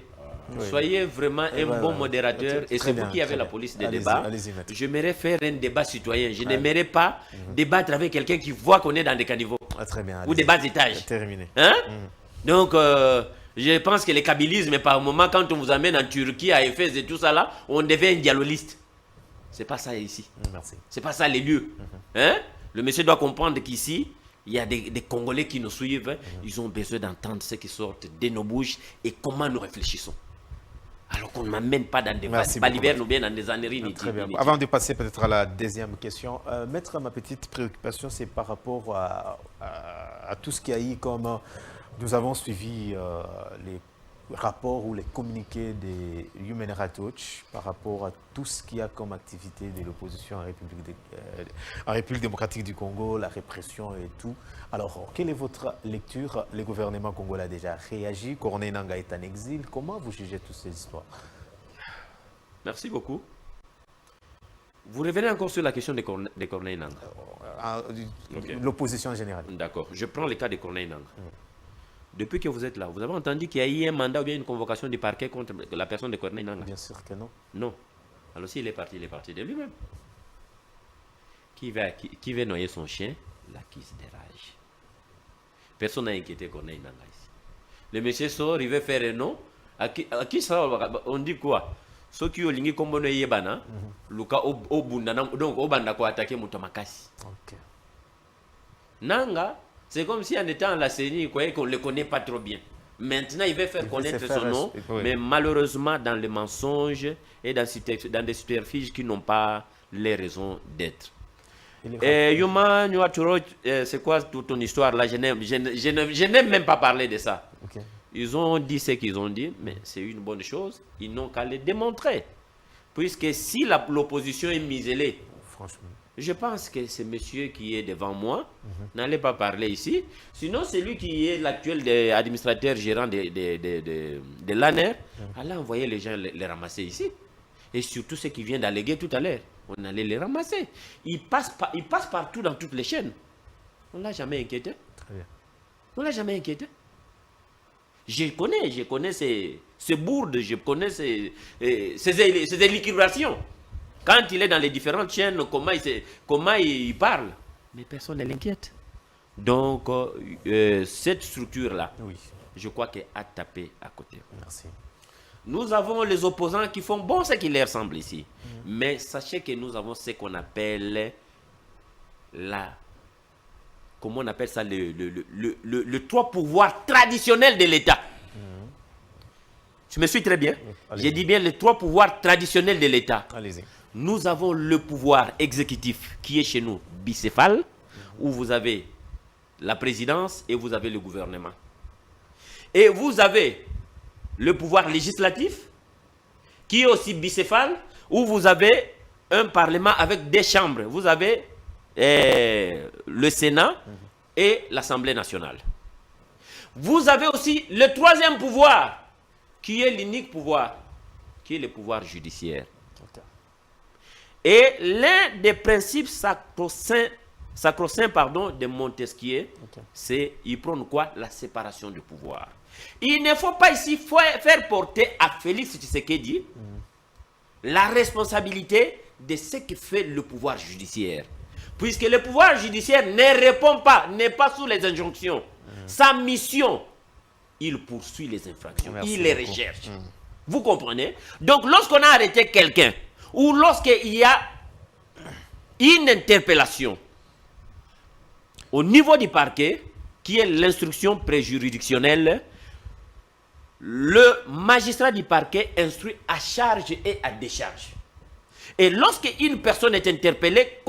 soyez vraiment un bon modérateur, et c'est vous qui avez la police des débats. J'aimerais faire un débat citoyen. Je n'aimerais pas débattre avec quelqu'un qui voit qu'on est dans des caniveaux ou des bas étages. Terminé. Hein? Donc, je pense que le kabylisme, par moment, quand on vous amène en Turquie, à Éphèse et tout ça là, on devient un dialoliste. C'est pas ça ici. Merci. C'est pas ça les lieux. Hein? Le monsieur doit comprendre qu'ici, il y a des Congolais qui nous suivent. Ils ont besoin d'entendre ce qui sort de nos bouches et comment nous réfléchissons. Alors qu'on ne m'amène pas dans des balivernes ou bien dans des âneries. Très bien. Avant de passer peut-être à la deuxième question, maître, ma petite préoccupation, c'est par rapport à tout ce qu'il y a eu comme... Nous avons suivi les rapports ou les communiqués des Human Rights Watch par rapport à tout ce qu'il y a comme activité de l'opposition en République démocratique du Congo, la répression et tout. Alors, quelle est votre lecture? Le gouvernement congolais a déjà réagi, Corneille Nangaa est en exil. Comment vous jugez toutes ces histoires? Merci beaucoup. Vous revenez encore sur la question de Corneille Nangaa. L'opposition en général. D'accord. Je prends le cas de Corneille Nangaa. Depuis que vous êtes là, vous avez entendu qu'il y a eu un mandat ou bien une convocation du parquet contre la personne de Corneille Nangaa? Bien sûr que non. Non. Alors s'il est parti de lui-même. Qui va noyer son chien? L'acquise des rages. Personne n'a inquiété Corneille Nangaa ici. Le monsieur sort, il veut faire un nom. À qui ça? On dit quoi? Ceux qui ont ligné comme on est bana, Luka Obundana, donc Obanda ko attaquer Mutomakasi. Ok. Nangaa, c'est comme si en étant à la CENI, qu'on ne le connaît pas trop bien. Maintenant, il veut faire connaître son nom, mais malheureusement, dans les mensonges et dans des subterfuges qui n'ont pas les raisons d'être. Yuma, c'est quoi toute ton histoire là? Je n'aime même pas parler de ça. Ils ont dit ce qu'ils ont dit, mais c'est une bonne chose. Ils n'ont qu'à le démontrer. Puisque si l'opposition est muselée, Franchement. je pense que ce monsieur qui est devant moi n'allait pas parler ici. Sinon, c'est lui qui est l'actuel administrateur gérant de l'ANER. Allait envoyer les gens les ramasser ici. Et surtout ceux qui viennent d'alléguer tout à l'heure. On allait les ramasser. Ils passent partout dans toutes les chaînes. On ne l'a jamais inquiété. Très bien. On ne l'a jamais inquiété. Je connais ces bourdes, je connais ces liquidations. Quand il est dans les différentes chaînes, comment il parle. Mais personne ne l'inquiète. Donc, cette structure-là, Oui. je crois qu'elle a tapé à côté. Merci. Nous avons les opposants qui font bon ce qui leur semble ici. Mais sachez que nous avons ce qu'on appelle comment on appelle ça, le trois pouvoirs traditionnels de l'État. Je me suis très bien. J'ai dit bien les trois pouvoirs traditionnels de l'État. Allez-y. Nous avons le pouvoir exécutif qui est chez nous bicéphale, où vous avez la présidence et vous avez le gouvernement. Et vous avez le pouvoir législatif qui est aussi bicéphale, où vous avez un parlement avec des chambres. Vous avez le Sénat et l'Assemblée nationale. Vous avez aussi le troisième pouvoir, qui est l'unique pouvoir, qui est le pouvoir judiciaire. Et l'un des principes sacro-saints de Montesquieu, c'est, il prône quoi? La séparation du pouvoir. Il ne faut pas ici faire porter à Félix Tshisekedi la responsabilité de ce que fait le pouvoir judiciaire. Puisque le pouvoir judiciaire ne répond pas, n'est pas sous les injonctions. Sa mission, il poursuit les infractions, il les recherche. Vous comprenez? Donc lorsqu'on a arrêté quelqu'un, ou lorsqu'il y a une interpellation au niveau du parquet, qui est l'instruction préjuridictionnelle, le magistrat du parquet instruit à charge et à décharge. Et lorsqu'une personne est interpellée,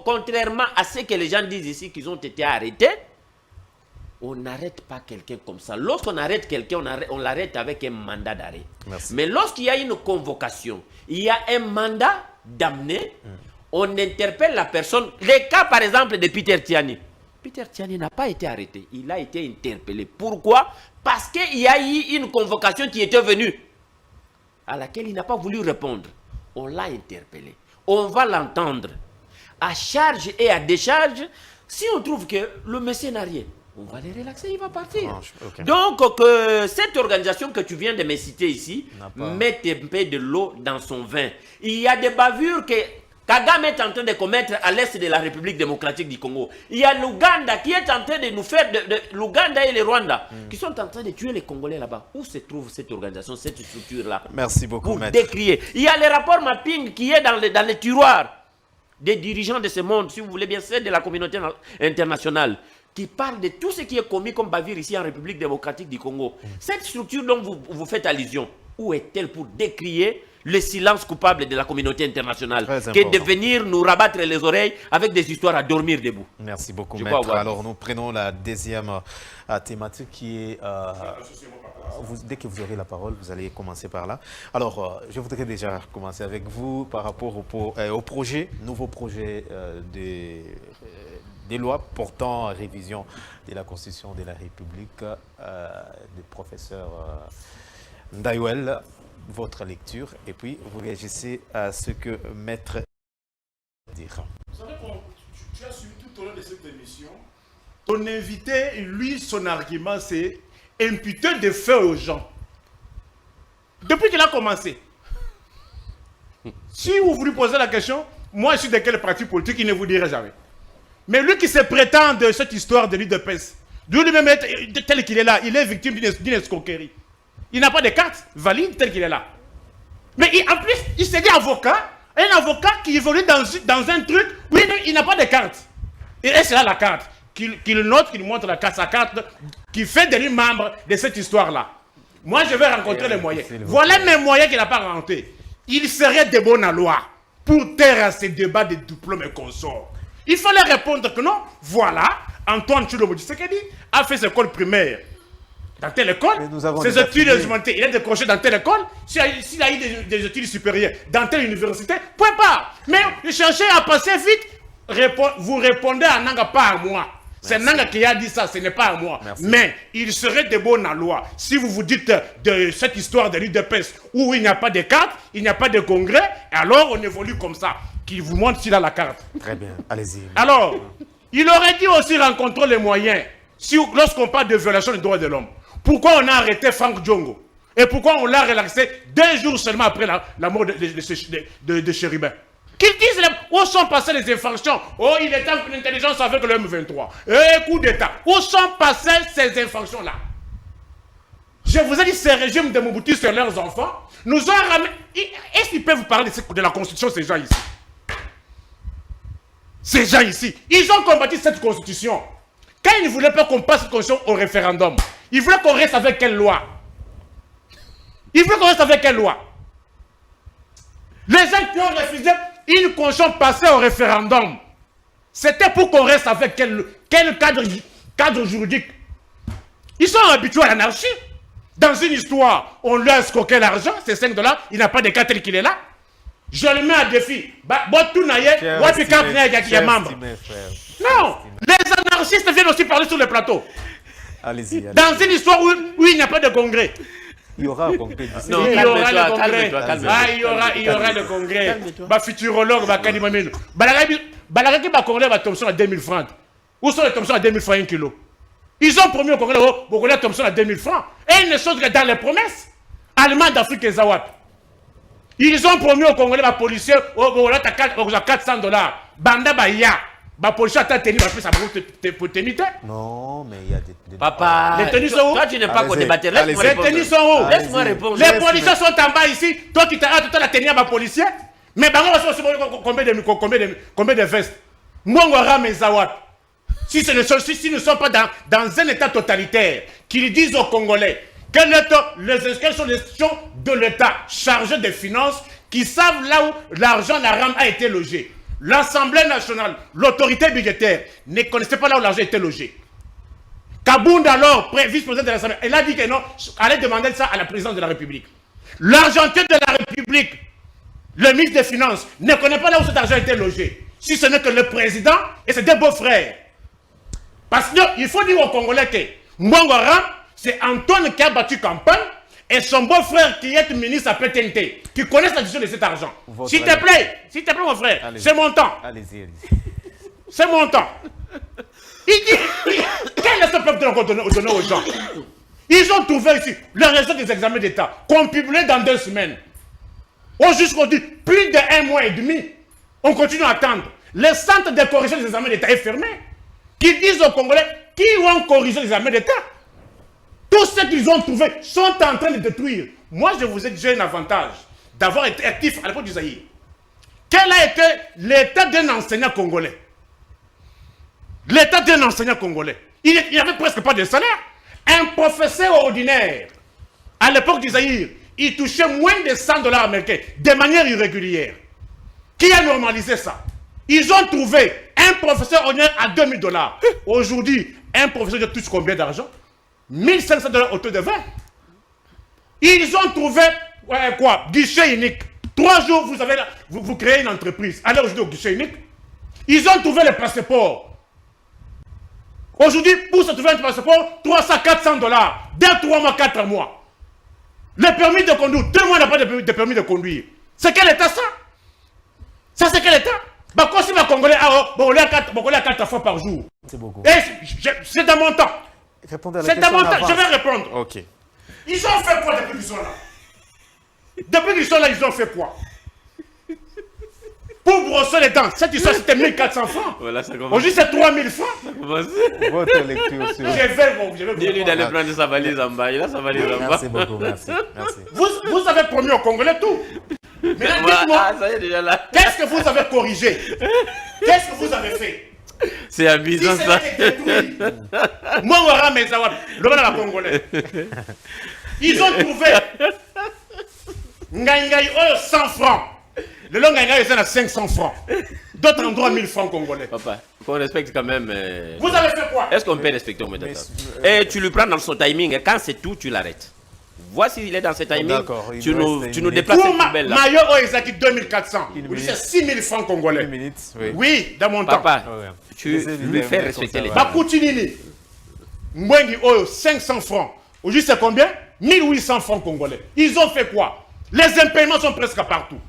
contrairement à ce que les gens disent ici qu'ils ont été arrêtés, on n'arrête pas quelqu'un comme ça. Lorsqu'on arrête quelqu'un, on l'arrête avec un mandat d'arrêt. Mais lorsqu'il y a une convocation, il y a un mandat d'amener, on interpelle la personne. Le cas par exemple de Peter Tiani. Peter Tiani n'a pas été arrêté, il a été interpellé. Pourquoi? Parce qu'il y a eu une convocation qui était venue, à laquelle il n'a pas voulu répondre. On l'a interpellé. On va l'entendre. À charge et à décharge, si on trouve que le monsieur n'a rien, on va les relaxer, il va partir. Donc, cette organisation que tu viens de me citer ici, mette un peu de l'eau dans son vin. Il y a des bavures que Kagame est en train de commettre à l'est de la République démocratique du Congo. Il y a l'Ouganda qui est en train de nous faire, l'Ouganda et le Rwanda, qui sont en train de tuer les Congolais là-bas. Où se trouve cette organisation, cette structure-là? Merci beaucoup, pour maître. décrier. Il y a le rapport mapping qui est dans les tiroirs des dirigeants de ce monde, si vous voulez bien, c'est de la communauté internationale, qui parle de tout ce qui est commis comme bavure ici en République démocratique du Congo. Cette structure dont vous faites allusion, où est-elle pour décrier le silence coupable de la communauté internationale, que de venir nous rabattre les oreilles avec des histoires à dormir debout? Merci beaucoup, maître. Alors, nous prenons la deuxième thématique qui est... dès que vous aurez la parole, vous allez commencer par là. Alors, je voudrais déjà commencer avec vous par rapport au projet, nouveau projet des lois portant révision de la Constitution de la République du professeur Ndayouel. Votre lecture et puis vous réagissez à ce que maître dira. Vous savez, tu as suivi tout au long de cette émission. Ton invité, lui, son argument, c'est imputer des faits aux gens. Depuis qu'il a commencé. Si vous lui posez la question, moi je suis de quel parti politique, il ne vous dirait jamais. Mais lui qui se prétend de cette histoire de l'UDPS, lui-même tel qu'il est là, il est victime d'une escroquerie. Il n'a pas de carte valide tel qu'il est là. Mais en plus, il s'est dit avocat. Un avocat qui évolue dans un truc où il n'a pas de carte. Et c'est là la carte. Qu'il note, qu'il montre sa carte, qui fait de lui membre de cette histoire-là. Moi, je vais rencontrer les moyens. Voilà mes moyens qu'il n'a pas rencontrés. Il serait de bonne loi pour taire ces débats de diplômes et consorts. Il fallait répondre que non. Voilà, Antoine Tshilombo Tshisekedi a fait ses écoles primaires dans telle école, ses études humanitaires, il a décroché dans telle école, s'il a eu des études supérieures dans telle université, point pas. Mais il cherchait à passer vite, vous répondez à Nanga, pas à moi. C'est Nanga qui a dit ça, ce n'est pas à moi. Merci. Mais il serait de bonne loi. Si vous vous dites de cette histoire de l'UDPS où il n'y a pas de carte, il n'y a pas de congrès, alors on évolue comme ça. Qui vous montre s'il a la carte. Très bien, allez-y. Alors, il aurait dû aussi rencontrer les moyens. Lorsqu'on parle de violation des droits de l'homme, pourquoi on a arrêté Franck Djongo? Et pourquoi on l'a relaxé 2 jours seulement après la mort de Chérubin? Qu'ils disent où sont passées les infractions? Oh, il est en intelligence avec le M23. Coup d'État. Où sont passées ces infractions-là? Je vous ai dit, ces régimes de Mobutu sur leurs enfants nous ont ramené. Est-ce qu'ils peuvent vous parler de la Constitution, ces gens ici? Ces gens ici, ils ont combattu cette Constitution. Quand ils ne voulaient pas qu'on passe cette Constitution au référendum, ils voulaient qu'on reste avec quelle loi? Ils voulaient qu'on reste avec quelle loi? Les gens qui ont refusé une Constitution passée au référendum, c'était pour qu'on reste avec quel cadre juridique? Ils sont habitués à l'anarchie. Dans une histoire, on lui a escroqué l'argent, c'est 5 $, il n'a pas de carte tel qu'il est là. Je le mets à défi. Non, les anarchistes viennent aussi parler sur le plateau. Allez-y. Dans une histoire où il n'y a pas de congrès. Il y aura un congrès d'ici. Non, il y aura le congrès. Il y aura le congrès. Futurologue, Kadimamino. Balagaki va congrès va Thompson à 2000 francs. Où sont les Thompson à 2000 francs 1 kilo? Ils ont promis au congrès de Thompson à 2000 francs. Et ils ne sont que dans les promesses. Allemands d'Afrique et Zawat. Ils ont promis au Congolais, les policiers, tu as 400 $. Banda Baya. Les policiers ont tenu pour tenir. Non, mais il y a des... Papa, les tenues sont où? Toi, tu n'es pas qu'on débattre. Les tenues sont où? Laisse-moi répondre. Les policiers sont en bas ici. Toi, tu t'as tout la tenue à les policiers. Mais combien de vestes? Mwangwara Mezawat. Si nous ne sommes pas dans un état totalitaire, qu'ils disent aux Congolais, quelles sont les institutions de l'État chargées des finances qui savent là où l'argent, la rame a été logé. L'Assemblée nationale, l'autorité budgétaire ne connaissait pas là où l'argent était logé. Kabound alors, vice-président de l'Assemblée, elle a dit que non, allez demander ça à la présidente de la République. L'argentier de la République, le ministre des Finances, ne connaît pas là où cet argent a été logé. Si ce n'est que le président et ses 2 beaux-frères. Parce qu'il faut dire aux Congolais que Mwangwara, c'est Antoine qui a battu campagne et son beau-frère qui est ministre à PTNT, qui connaît la gestion de cet argent. S'il te plaît, mon frère, c'est mon temps. Allez-y. C'est mon temps. Il dit, quel est ce peuple qu'on donne aux gens? Ils ont trouvé ici le résultat des examens d'État, qu'on publie dans 2 semaines. Aujourd'hui, plus d'1 mois et demi, on continue à attendre. Le centre de correction des examens d'État est fermé. Qu'ils disent aux Congolais qui vont corriger les examens d'État. Tous ceux qu'ils ont trouvés sont en train de détruire. Moi, je vous ai déjà un avantage d'avoir été actif à l'époque du Zaïre. Quel a été l'état d'un enseignant congolais? L'état d'un enseignant congolais. Il n'y avait presque pas de salaire. Un professeur ordinaire, à l'époque du Zaïre, il touchait moins de 100 $ américains, de manière irrégulière. Qui a normalisé ça? Ils ont trouvé un professeur ordinaire à 2000 $. Aujourd'hui, un professeur touche combien d'argent? 1500 $ autour de 20. Ils ont trouvé guichet unique. 3 jours, vous créez une entreprise. Allez aujourd'hui au guichet unique. Ils ont trouvé le passeport. Aujourd'hui, pour se trouver un passeport, 300-400 $. 2-3 mois, 4 mois. Le permis de conduire, 2 mois n'a pas de permis de conduire. C'est quel état ça? Ça c'est quel état? Quand si ma Congolais a 4 fois par jour. C'est beaucoup. C'est dans mon temps. C'est dans mon temps. Je vais répondre. Ok. Ils ont fait quoi depuis qu'ils sont là? Depuis qu'ils sont là, ils ont fait quoi? Pour brosser les dents, cette histoire c'était 1400 francs. Voilà, ça commence. Aujourd'hui c'est 3000 francs. Votre lecture sur... Je vais Dis-lui d'aller prendre sa valise en bas. Il a sa valise en bas. Merci beaucoup, merci. Vous avez promis aux Congolais tout. Mais dites-moi, ça y est déjà là. qu'est-ce que vous avez corrigé? Qu'est-ce que vous avez fait? C'est amusant ça. Moi, Wara Mezawat, le la Congolais. Ils ont trouvé Ngangai 100 francs. Le long Ngangai est à 500 francs. D'autres endroits, 1000 francs congolais. Papa, qu'on respecte quand même. Vous avez fait quoi? Est-ce qu'on peut respecter au médiateur? Et tu lui prends dans son timing, et quand c'est tout, tu l'arrêtes. Voici, il est dans ce timing. Tu nous déplaces Pour cette poubelle là. Mayo Oezaki 2400. Vous dites c'est 6000 francs congolais. Une minute, oui. Oui, dans mon temps. Papa, Ouais. tu lui fais respecter les temps. Bakutinini. Mwengi Oyo, 500 francs. Aujourd'hui, c'est combien? 1800 francs congolais. Ils ont fait quoi? Les impaiements sont presque partout.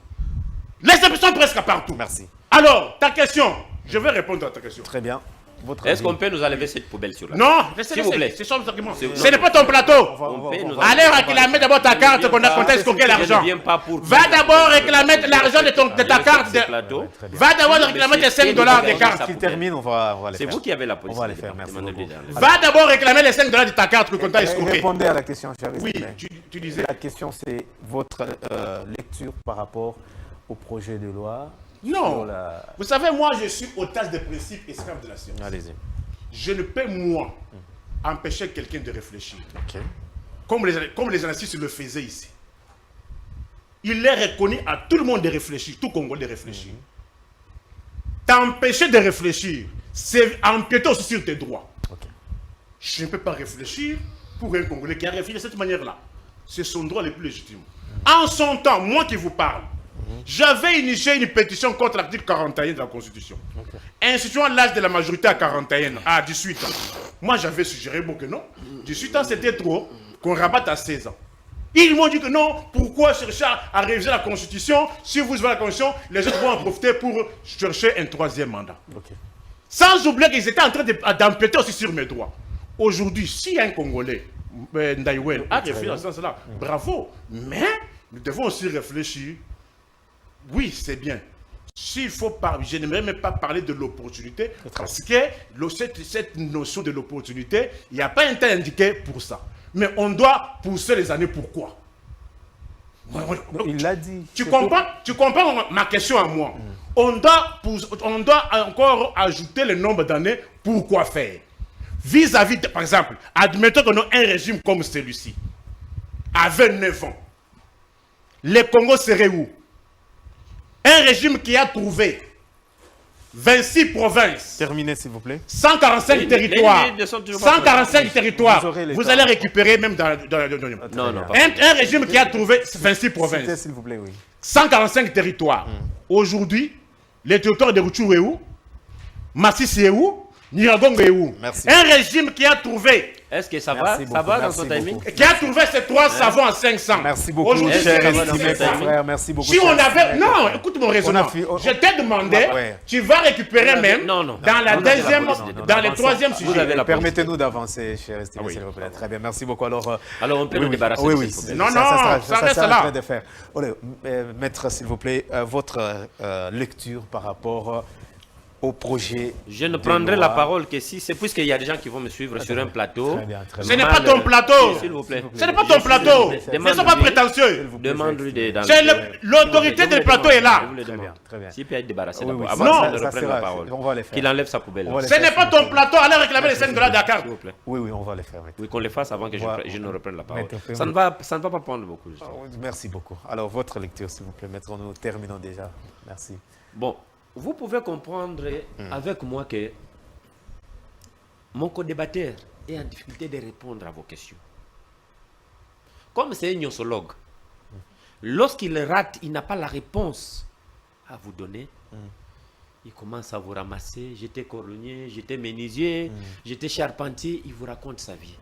Les impaiements sont presque partout. Merci. Alors, ta question, je vais répondre à ta question. Très bien. Est-ce qu'on peut nous enlever cette poubelle sur là? Non, S'il vous plaît. c'est son argument. C'est- Ce n'est pas ton plateau. On peut nous Allez réclamer d'abord ta carte qu'on a compté escroquer l'argent. Va d'abord réclamer l'argent de ta carte. Va d'abord réclamer tes 5 dollars de carte. Qu'il termine, on va les C'est faire. vous qui avez la police. On va les faire, merci beaucoup. Va d'abord réclamer les 5 dollars de ta carte qu'on t'a escroqué. Répondez à la question, cher Oui, estimé. tu disais. La question, c'est votre lecture par rapport au projet de loi. Non. sur la- Vous savez, moi, je suis otage des principes esclaves de la science. Allez-y. Je ne peux, moi, empêcher quelqu'un de réfléchir. Ok. Comme les anarchistes le faisaient ici. Il est reconnu à tout le monde de réfléchir, tout Congolais de réfléchir. T'empêcher de réfléchir, c'est empiéter aussi sur tes droits. Ok. Je ne peux pas réfléchir pour un Congolais qui a réfléchi de cette manière-là. C'est son droit le plus légitime. En son temps, moi qui vous parle, j'avais initié une pétition contre l'article 41 de la Constitution. Instituant l'âge de la majorité à 41 ans, à 18 ans. Moi, j'avais suggéré que non. 18 ans, c'était trop, qu'on rabatte à 16 ans. Ils m'ont dit que non, pourquoi chercher à réviser la Constitution? Si vous avez la Constitution, les autres vont en profiter pour chercher un troisième mandat. Ok. Sans oublier qu'ils étaient en train d'empiéter aussi sur mes droits. Aujourd'hui, si un Congolais, Ndaiwel, a réfléchi dans ce sens-là, bravo. Mais nous devons aussi réfléchir. Oui, c'est bien. S'il faut parler, je n'aimerais même pas parler de l'opportunité, parce que cette notion de l'opportunité, il n'y a pas un temps indiqué pour ça. Mais on doit pousser les années. Pourquoi? Il l'a dit. Tu comprends ma question à moi? On doit encore ajouter le nombre d'années. Pourquoi faire? Vis-à-vis, par exemple, admettons que nous avons un régime comme celui-ci, à 29 ans, le Congo serait où? Un régime qui a trouvé 26 provinces, Terminez, s'il vous plaît. 145 territoires, les ne sont toujours pas 145 territoires, Vous aurez les vous temps. allez récupérer même dans Non, non, pas. un régime qui a trouvé 26 provinces, Citez, s'il vous plaît, oui. 145 territoires. Aujourd'hui, les territoires de Rutshuru est où? Masisi est où? Nyiragongo est où? Merci. Un régime qui a trouvé, Est-ce que ça Merci va? Ça beaucoup, va dans merci son timing? beaucoup. qui a trouvé ces 3 savons à 500. Merci beaucoup, Aujourd'hui, cher c'est estimé 500. frère. Merci beaucoup. Si on cher avait... estimé Non, frère. écoute mon raisonnement. Je t'ai demandé, Ouais. tu vas récupérer même Non, non. dans la Vous avez la deuxième, police de dans débat. le troisième Vous sujet. avez la police. Permettez-nous d'avancer, cher estimé, Ah oui. s'il vous plaît. Très bien, merci beaucoup. Alors, Alors, on peut nous débarrasser oui, de oui. cette poubelle. Non, non, ça reste sera là. en train de faire. Allez, maître, s'il vous plaît, votre lecture par rapport au projet. Je ne de prendrai loi. la parole que si c'est puisqu'il y a des gens qui vont me suivre sur un plateau. Très bien, très Ce bien. n'est pas ton plateau. S'il vous plaît. Ce n'est pas ton plateau. Ne sois pas prétentieux. Demande-lui de. C'est l'autorité du plateau est là. Très bien, très bien. S'il peut être débarrassé Oui, d'abord. oui, Avant Non, qu'il ne ça reprenne sera- la parole. on va les faire. Qu'il enlève sa poubelle. On va les Ce n'est pas ton plateau. Allez réclamer les 5 dollars de la carte. S'il vous plaît. Oui, oui, on va les faire. Oui. Oui, qu'on le fasse avant que Voilà. je ne reprenne la parole. Mettez- Ça ne va pas prendre beaucoup. je sais. Merci beaucoup. Alors, votre lecture, s'il vous plaît, maître, nous terminons déjà. Merci. Bon, vous pouvez comprendre avec moi que mon co-débatteur est en difficulté de répondre à vos questions. Comme c'est un nosologue, lorsqu'il rate, il n'a pas la réponse à vous donner. Il commence à vous ramasser. J'étais coronier, j'étais menuisier, j'étais charpentier. Il vous raconte sa vie.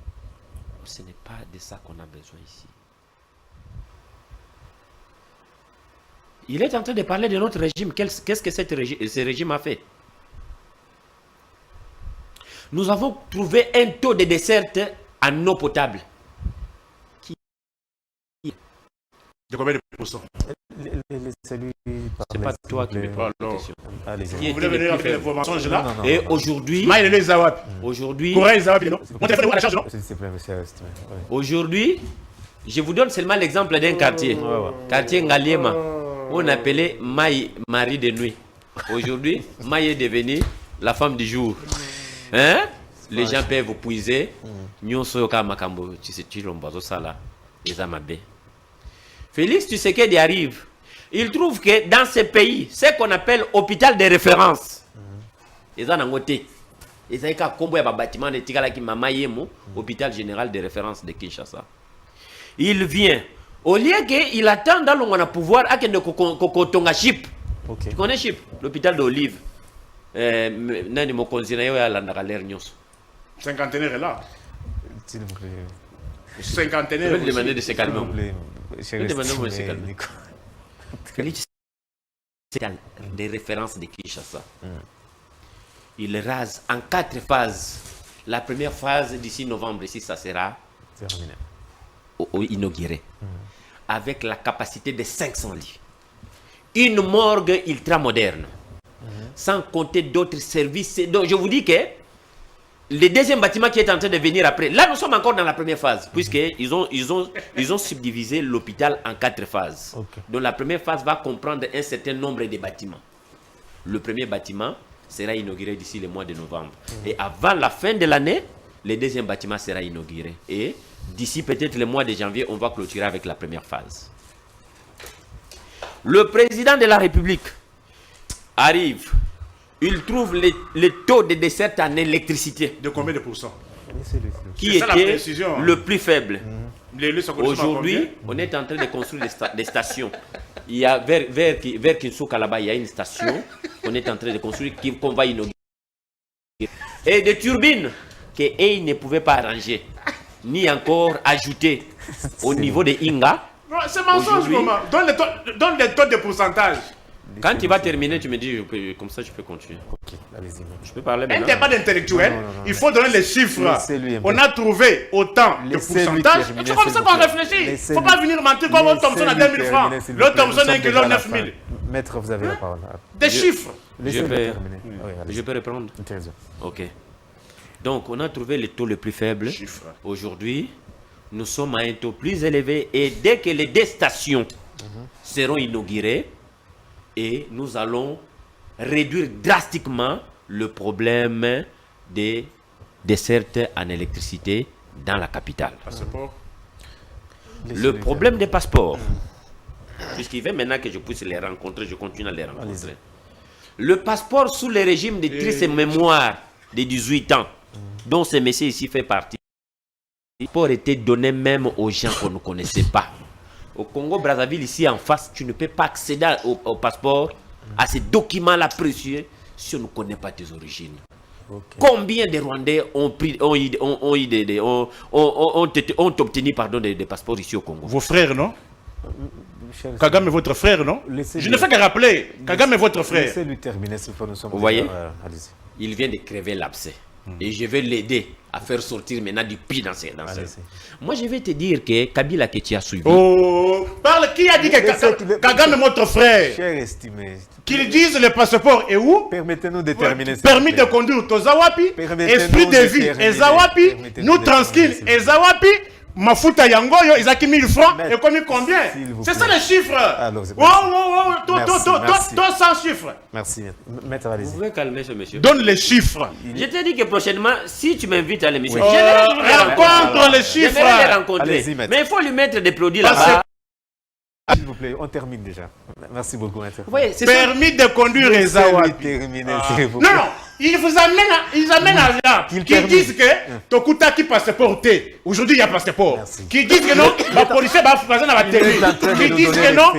Ce n'est pas de ça qu'on a besoin ici. Il est en train de parler de notre régime. Qu'est-ce que ce régime a fait? Nous avons trouvé un taux de desserte en eau potable. De combien de pourcents? Celui C'est pas toi qui me poses la question. Allez-y. Qui Vous voulez venir avec les mensonges là? Non, non. Et aujourd'hui, Maïle les Zawap. aujourd'hui, Corée Zawap, non? Mon téléphone est à la charge, non? S'il vous plaît, monsieur estimé. Oui. aujourd'hui, je vous donne seulement l'exemple d'un quartier. Quartier Ngaliema, où on appelait Maï, Marie de nuit. Aujourd'hui, Maï est devenue la femme du jour. Hein? Les gens peuvent vous puiser. Nyonso kama makambo, tu sais, tu l'ombazo sala, les amabé. Félix Tshisekedi arrive. Il trouve que dans ces pays, ce qu'on appelle hôpital de référence, ils en ont noté. Ils ont dit bâtiment de hôpital général de référence de Kinshasa. Il vient. Au lieu qu'il attend dans le pouvoir, il y a Chip. Tu connais Chip? L'hôpital d'Olive. Cinquantenaire est là. S'il vous plaît. Cinquantenaire. Je vais demander de se calmer. S'il vous plaît. C'est des références de Kinshasa. Il rase en 4 phases. La première phase, d'ici novembre, ici, ça sera Terminé. Inauguré. Avec la capacité de 500 lits. Une morgue ultra moderne. Sans compter d'autres services. Donc, je vous dis que le deuxième bâtiment qui est en train de venir après, là nous sommes encore dans la première phase, puisqu'ils ont subdivisé l'hôpital en 4 phases. Donc la première phase va comprendre un certain nombre de bâtiments. Le premier bâtiment sera inauguré d'ici le mois de novembre. Et avant la fin de l'année, le deuxième bâtiment sera inauguré. Et d'ici peut-être le mois de janvier, on va clôturer avec la première phase. Le président de la République arrive. Il trouve le taux de desserte en électricité. De combien de pourcents? Qui était le plus faible. Aujourd'hui, on est en train de construire des stations. Il y a vers Kinshasa là-bas, il y a une station qu'on est en train de construire qu'on va inaugurer. Et des turbines qu'ils ne pouvaient pas arranger, ni encore ajouter au niveau de Inga. C'est mensonge, maman. Donne les taux de pourcentage. Quand tu vas terminer, tu me dis, comme ça je peux continuer. Ok, allez-y. Je peux parler Un maintenant. débat d'intellectuel, il faut donner les chiffres. On a trouvé autant de pourcentage. C'est comme ça qu'on réfléchit. Il ne faut pas venir mentir comme un Thompson à 2000 francs. L'autre Thompson a un kilo 9000. Maître, vous avez la parole. Des chiffres. Je peux reprendre. Ok. Donc, on a trouvé le taux le plus faible. Aujourd'hui, nous sommes à un taux plus élevé. Et dès que les 2 stations seront inaugurées, et nous allons réduire drastiquement le problème des dessertes en électricité dans la capitale. Passeport. Le problème des passeports, puisqu'il veut maintenant que je puisse les rencontrer, je continue à les rencontrer. Le passeport sous le régime de triste mémoire de 18 ans, dont ce monsieur ici fait partie, le passeport était donné même aux gens qu'on ne connaissait pas. Au Congo-Brazzaville, ici en face, tu ne peux pas accéder au passeport, à ces documents-là précieux, si on ne connaît pas tes origines. Combien de Rwandais ont obtenu des passeports ici au Congo? Vos frères, non? Kagame est votre frère, non? Je ne fais que rappeler. Kagame est votre frère. Laissez-lui terminer, vous voyez? Il vient de crever l'abcès. Et je vais l'aider à faire sortir maintenant du pied dans ses. Moi, je vais te dire que Kabila que tu as suivi. Oh, parle, qui a dit que Kagame est votre frère? Cher estimé. Qu'ils disent le passeport est où? Permettez-nous de terminer. Permis de conduire Tozawapi, esprit de vie Ezawapi, nous tranquille Ezawapi, Mafuta Yangoyo, ils ont 1000 francs, et combien? C'est ça les chiffres. Toi sans chiffres. Merci, maître, allez-y. Vous pouvez calmer ce monsieur. Donne les chiffres. Je te dis que prochainement, si tu m'invites à l'émission, rencontre les chiffres. Je vais les rencontrer. Mais il faut lui mettre des produits là-bas. S'il vous plaît, on termine déjà. Merci beaucoup, maître. Permis de conduire Ezawapi. Non, ils vous amènent à là. Qui disent que Tokuta qui passeport T. Aujourd'hui, il y a passeport. Qui disent que non, la police va faire dans la télé. Qui disent que non,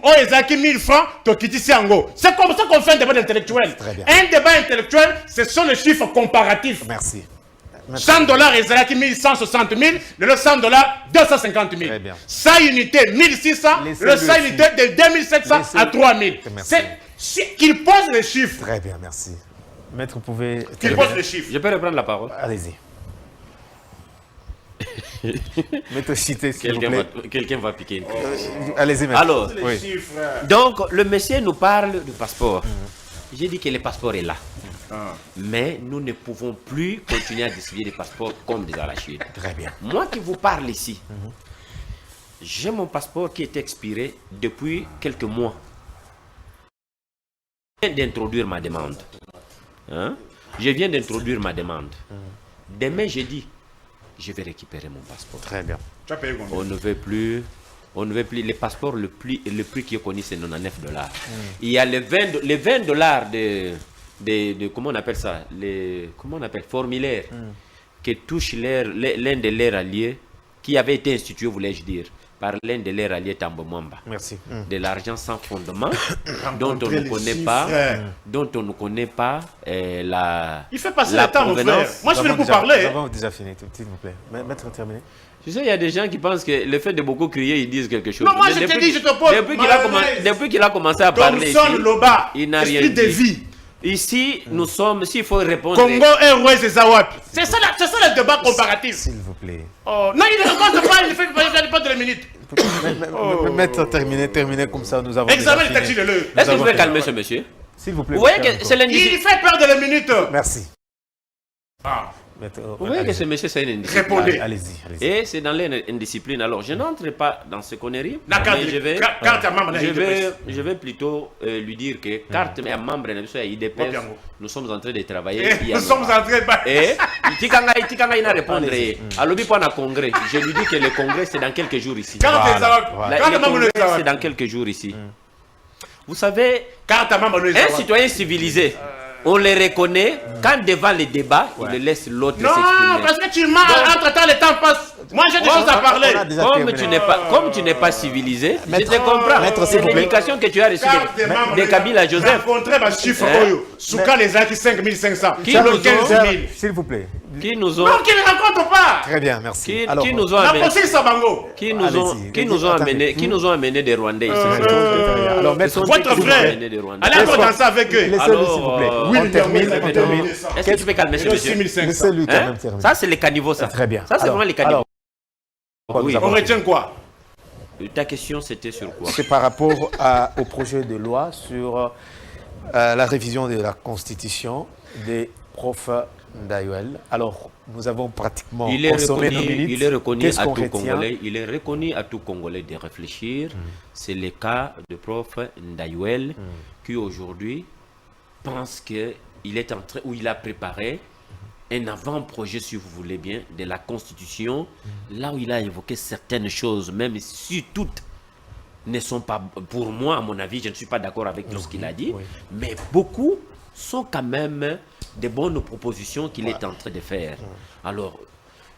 on les a qui 1000 francs, Tokiti Siango. C'est comme ça qu'on fait un débat intellectuel. Un débat intellectuel, ce sont les chiffres comparatifs. Merci. 100 $, Ezalaki 1160 000, le 100 $, 250 000. 100 unités, 1600, le 100 unités de 2700 à 3000. C'est qu'il pose les chiffres. Très bien, merci. Maître, vous pouvez... Qu'il pose les chiffres. Je peux reprendre la parole? Allez-y. Maître Chité, s'il vous plaît. Quelqu'un va piquer une allez-y, maître. Alors, donc, le monsieur nous parle du passeport. J'ai dit que le passeport est là. Mais nous ne pouvons plus continuer à distribuer des passeports comme des arachides. Très bien. Moi qui vous parle ici, j'ai mon passeport qui est expiré depuis quelques mois. Je viens d'introduire ma demande. Je viens d'introduire ma demande. Demain jeudi, je vais récupérer mon passeport. Très bien. On ne veut plus On ne veut plus les passeports, le prix qui est connu, c'est 99 $. Il y a les 20 $, comment on appelle ça, formulaires, qui touchent l'un de leurs alliés, qui avait été institué, voulais-je dire, par l'un de leurs alliés Tambo Mwamba. Merci. De l'argent sans fondement, dont on ne connaît pas, la. Il fait passer la le temps, mon frère. Moi, je vais vous parler. Nous avons déjà fini, s'il vous plaît. Maître, terminé. Tu sais, il y a des gens qui pensent que le fait de beaucoup crier, ils disent quelque chose. Non, moi, je te dis, je te pose. Depuis qu'il a commencé à parler ici, Loba, il n'a rien esprit de dit. vie. Ici, nous sommes, s'il faut répondre... Congo Airways et Zawap. C'est ça le débat comparatif. S'il vous plaît. Oh, non, il ne raconte pas, il fait pas de la minute. Maître, terminé comme ça, nous avons Examen déjà de fini. taxi de l'heure. Est-ce que vous pouvez calmer ce monsieur? S'il vous plaît. Vous voyez que c'est l'indiscipline. Il fait peur de la minute. Merci. Ah. Maître, Vous voyez que ce monsieur, c'est une indiscipline. Répondez. Allez-y. Et c'est dans l'indiscipline. Alors, je n'entre pas dans ce conneries. Je vais plutôt lui dire que carte et membre de l'IDPS, nous sommes en train de travailler. Nous sommes en train de... Et Tikanga n'a répondre. À l'objet pour un congrès. Je lui dis que le congrès, c'est dans quelques jours ici. Le congrès, c'est dans quelques jours ici. Vous savez, un citoyen civilisé, on les reconnaît quand devant les débats, il les laisse l'autre s'exprimer. Non, parce que tu mens, entre-temps, le temps passe. Moi, j'ai des choses à parler. Comme tu n'es pas civilisé, je te comprends. C'est l'éducation que tu as reçue de Kabila Joseph. Rencontrer ma chiffre, Souka les acquis 5500. Qui nous ont... 15 000. S'il vous plaît. Qui nous ont... Non, qui ne raconte pas. Très bien, merci. Qui nous ont amené... Qui nous ont amené des Rwandais ici. Alors, maître, votre frère, allez danser avec eux. Laissez-le, s'il vous plaît. Oui, On termine. Est-ce que tu peux calmer ce monsieur? Laissez-lui quand même terminer. Ça, c'est les caniveaux, ça. Très bien. Ça, c'est vraiment les caniveaux. Oui. On retient quoi? Ta question, c'était sur quoi? C'est par rapport au projet de loi sur la révision de la constitution des profs d'AUL. Alors, nous avons pratiquement consommé nos minutes. Il est reconnu Qu'est-ce à qu'on tout retient? Congolais. Il est reconnu à tout Congolais de réfléchir. C'est le cas de prof d'AUL qui aujourd'hui pense qu'il est en train, ou il a préparé un avant-projet, si vous voulez bien, de la Constitution, là où il a évoqué certaines choses, même si toutes ne sont pas, pour moi, à mon avis, je ne suis pas d'accord avec tout ce qu'il a dit, mais beaucoup sont quand même des bonnes propositions qu'il est en train de faire. Alors,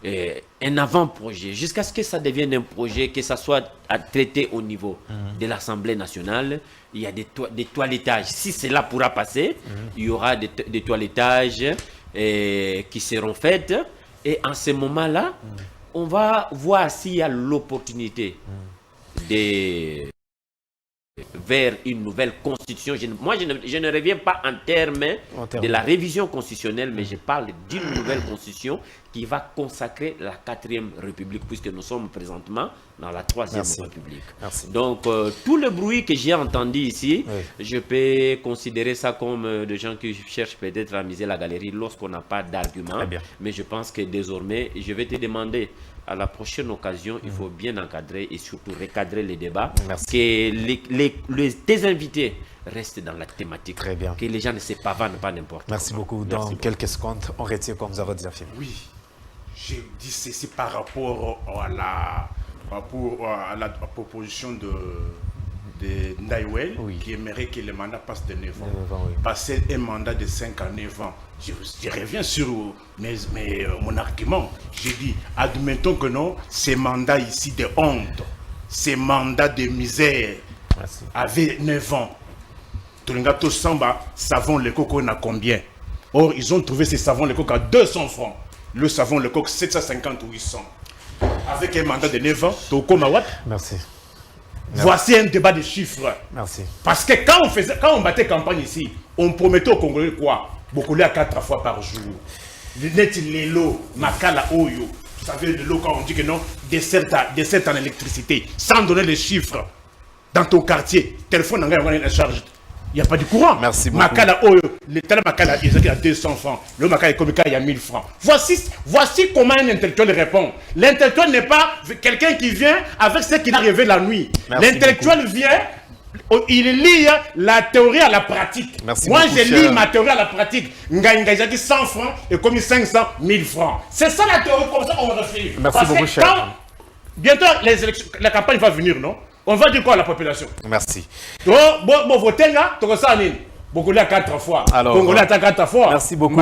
un avant-projet, jusqu'à ce que ça devienne un projet, que ça soit à traiter au niveau de l'Assemblée nationale, il y a des toilettages. Si cela pourra passer, il y aura des toilettages qui seront faites. Et en ce moment-là, on va voir s'il y a l'opportunité vers une nouvelle constitution. Moi, je ne reviens pas en termes de la révision constitutionnelle, mais je parle d'une nouvelle constitution qui va consacrer la 4e République, puisque nous sommes présentement dans la 3e République. Merci. Donc, tout le bruit que j'ai entendu ici, je peux considérer ça comme des gens qui cherchent peut-être à miser la galerie lorsqu'on n'a pas d'argument. Mais je pense que désormais, je vais te demander, à la prochaine occasion, il faut bien encadrer et surtout recadrer les débats. Que tes invités restent dans la thématique. Très bien. Que les gens ne se pavanent pas n'importe quoi. Merci beaucoup. Dans quelques secondes, on retient comme nous avons déjà fait. Oui, j'ai dit ceci par rapport à la proposition de Ndaiwel, qui aimerait que le mandat passe de 9 ans. Passer un mandat de 5 à 9 ans. Je reviens sur mon argument. J'ai dit, admettons que non, ces mandats ici de honte, ces mandats de misère, avec 9 ans. Tolingato Samba, savon le coco, on a combien? Or, ils ont trouvé ces savons le coco à 200 francs. Le savon le coco, 750 ou 800. Avec un mandat de 9 ans, Toko Mawat. Merci. Voici un débat de chiffres. Merci. Parce que quand on battait campagne ici, on promettait aux Congolais quoi? Beaucoup à 4 fois par jour. L'élo, Makala Oyo. Vous savez, de l'eau, quand on dit que non, dessert en électricité, sans donner les chiffres. Dans ton quartier, téléphone, on a une charge. Il n'y a pas de courant. Merci beaucoup. Makala Oyo, le tel Makala, il y a 200 francs. Le Makala Komika, il y a 1000 francs. Voici comment un intellectuel répond. L'intellectuel n'est pas quelqu'un qui vient avec ce qu'il a rêvé la nuit. L'intellectuel vient, il lit la théorie à la pratique. Moi, je lis ma théorie à la pratique. J'ai dit 100 francs et comme 500, 1000 francs. C'est ça la théorie, comme ça qu'on réfléchit. Merci beaucoup, cher. Bientôt, les élections, la campagne va venir, non? On va dire quoi à la population? Merci. Bon, votez là, tu ça, beaucoup là 4 fois. Alors, Congolais attaque 4 fois. Merci beaucoup.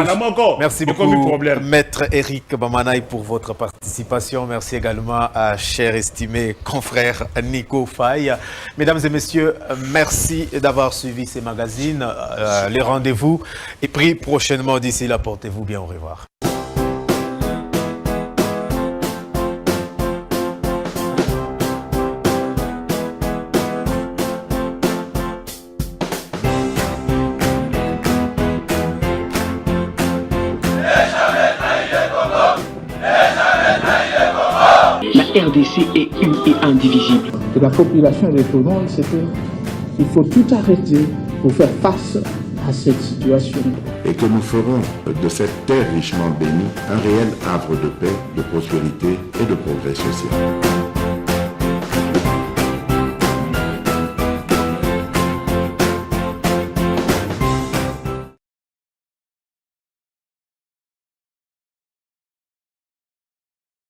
Merci beaucoup, Maître Eric Bamanaï, pour votre participation. Merci également à cher estimé confrère Nico Faye. Mesdames et messieurs, merci d'avoir suivi ces magazines. Les rendez-vous est pris prochainement. D'ici là, portez-vous bien. Au revoir. La RDC est une et indivisible. Et la population de Toulon, c'est qu'il faut tout arrêter pour faire face à cette situation. Et que nous ferons de cette terre richement bénie un réel havre de paix, de prospérité et de progrès social.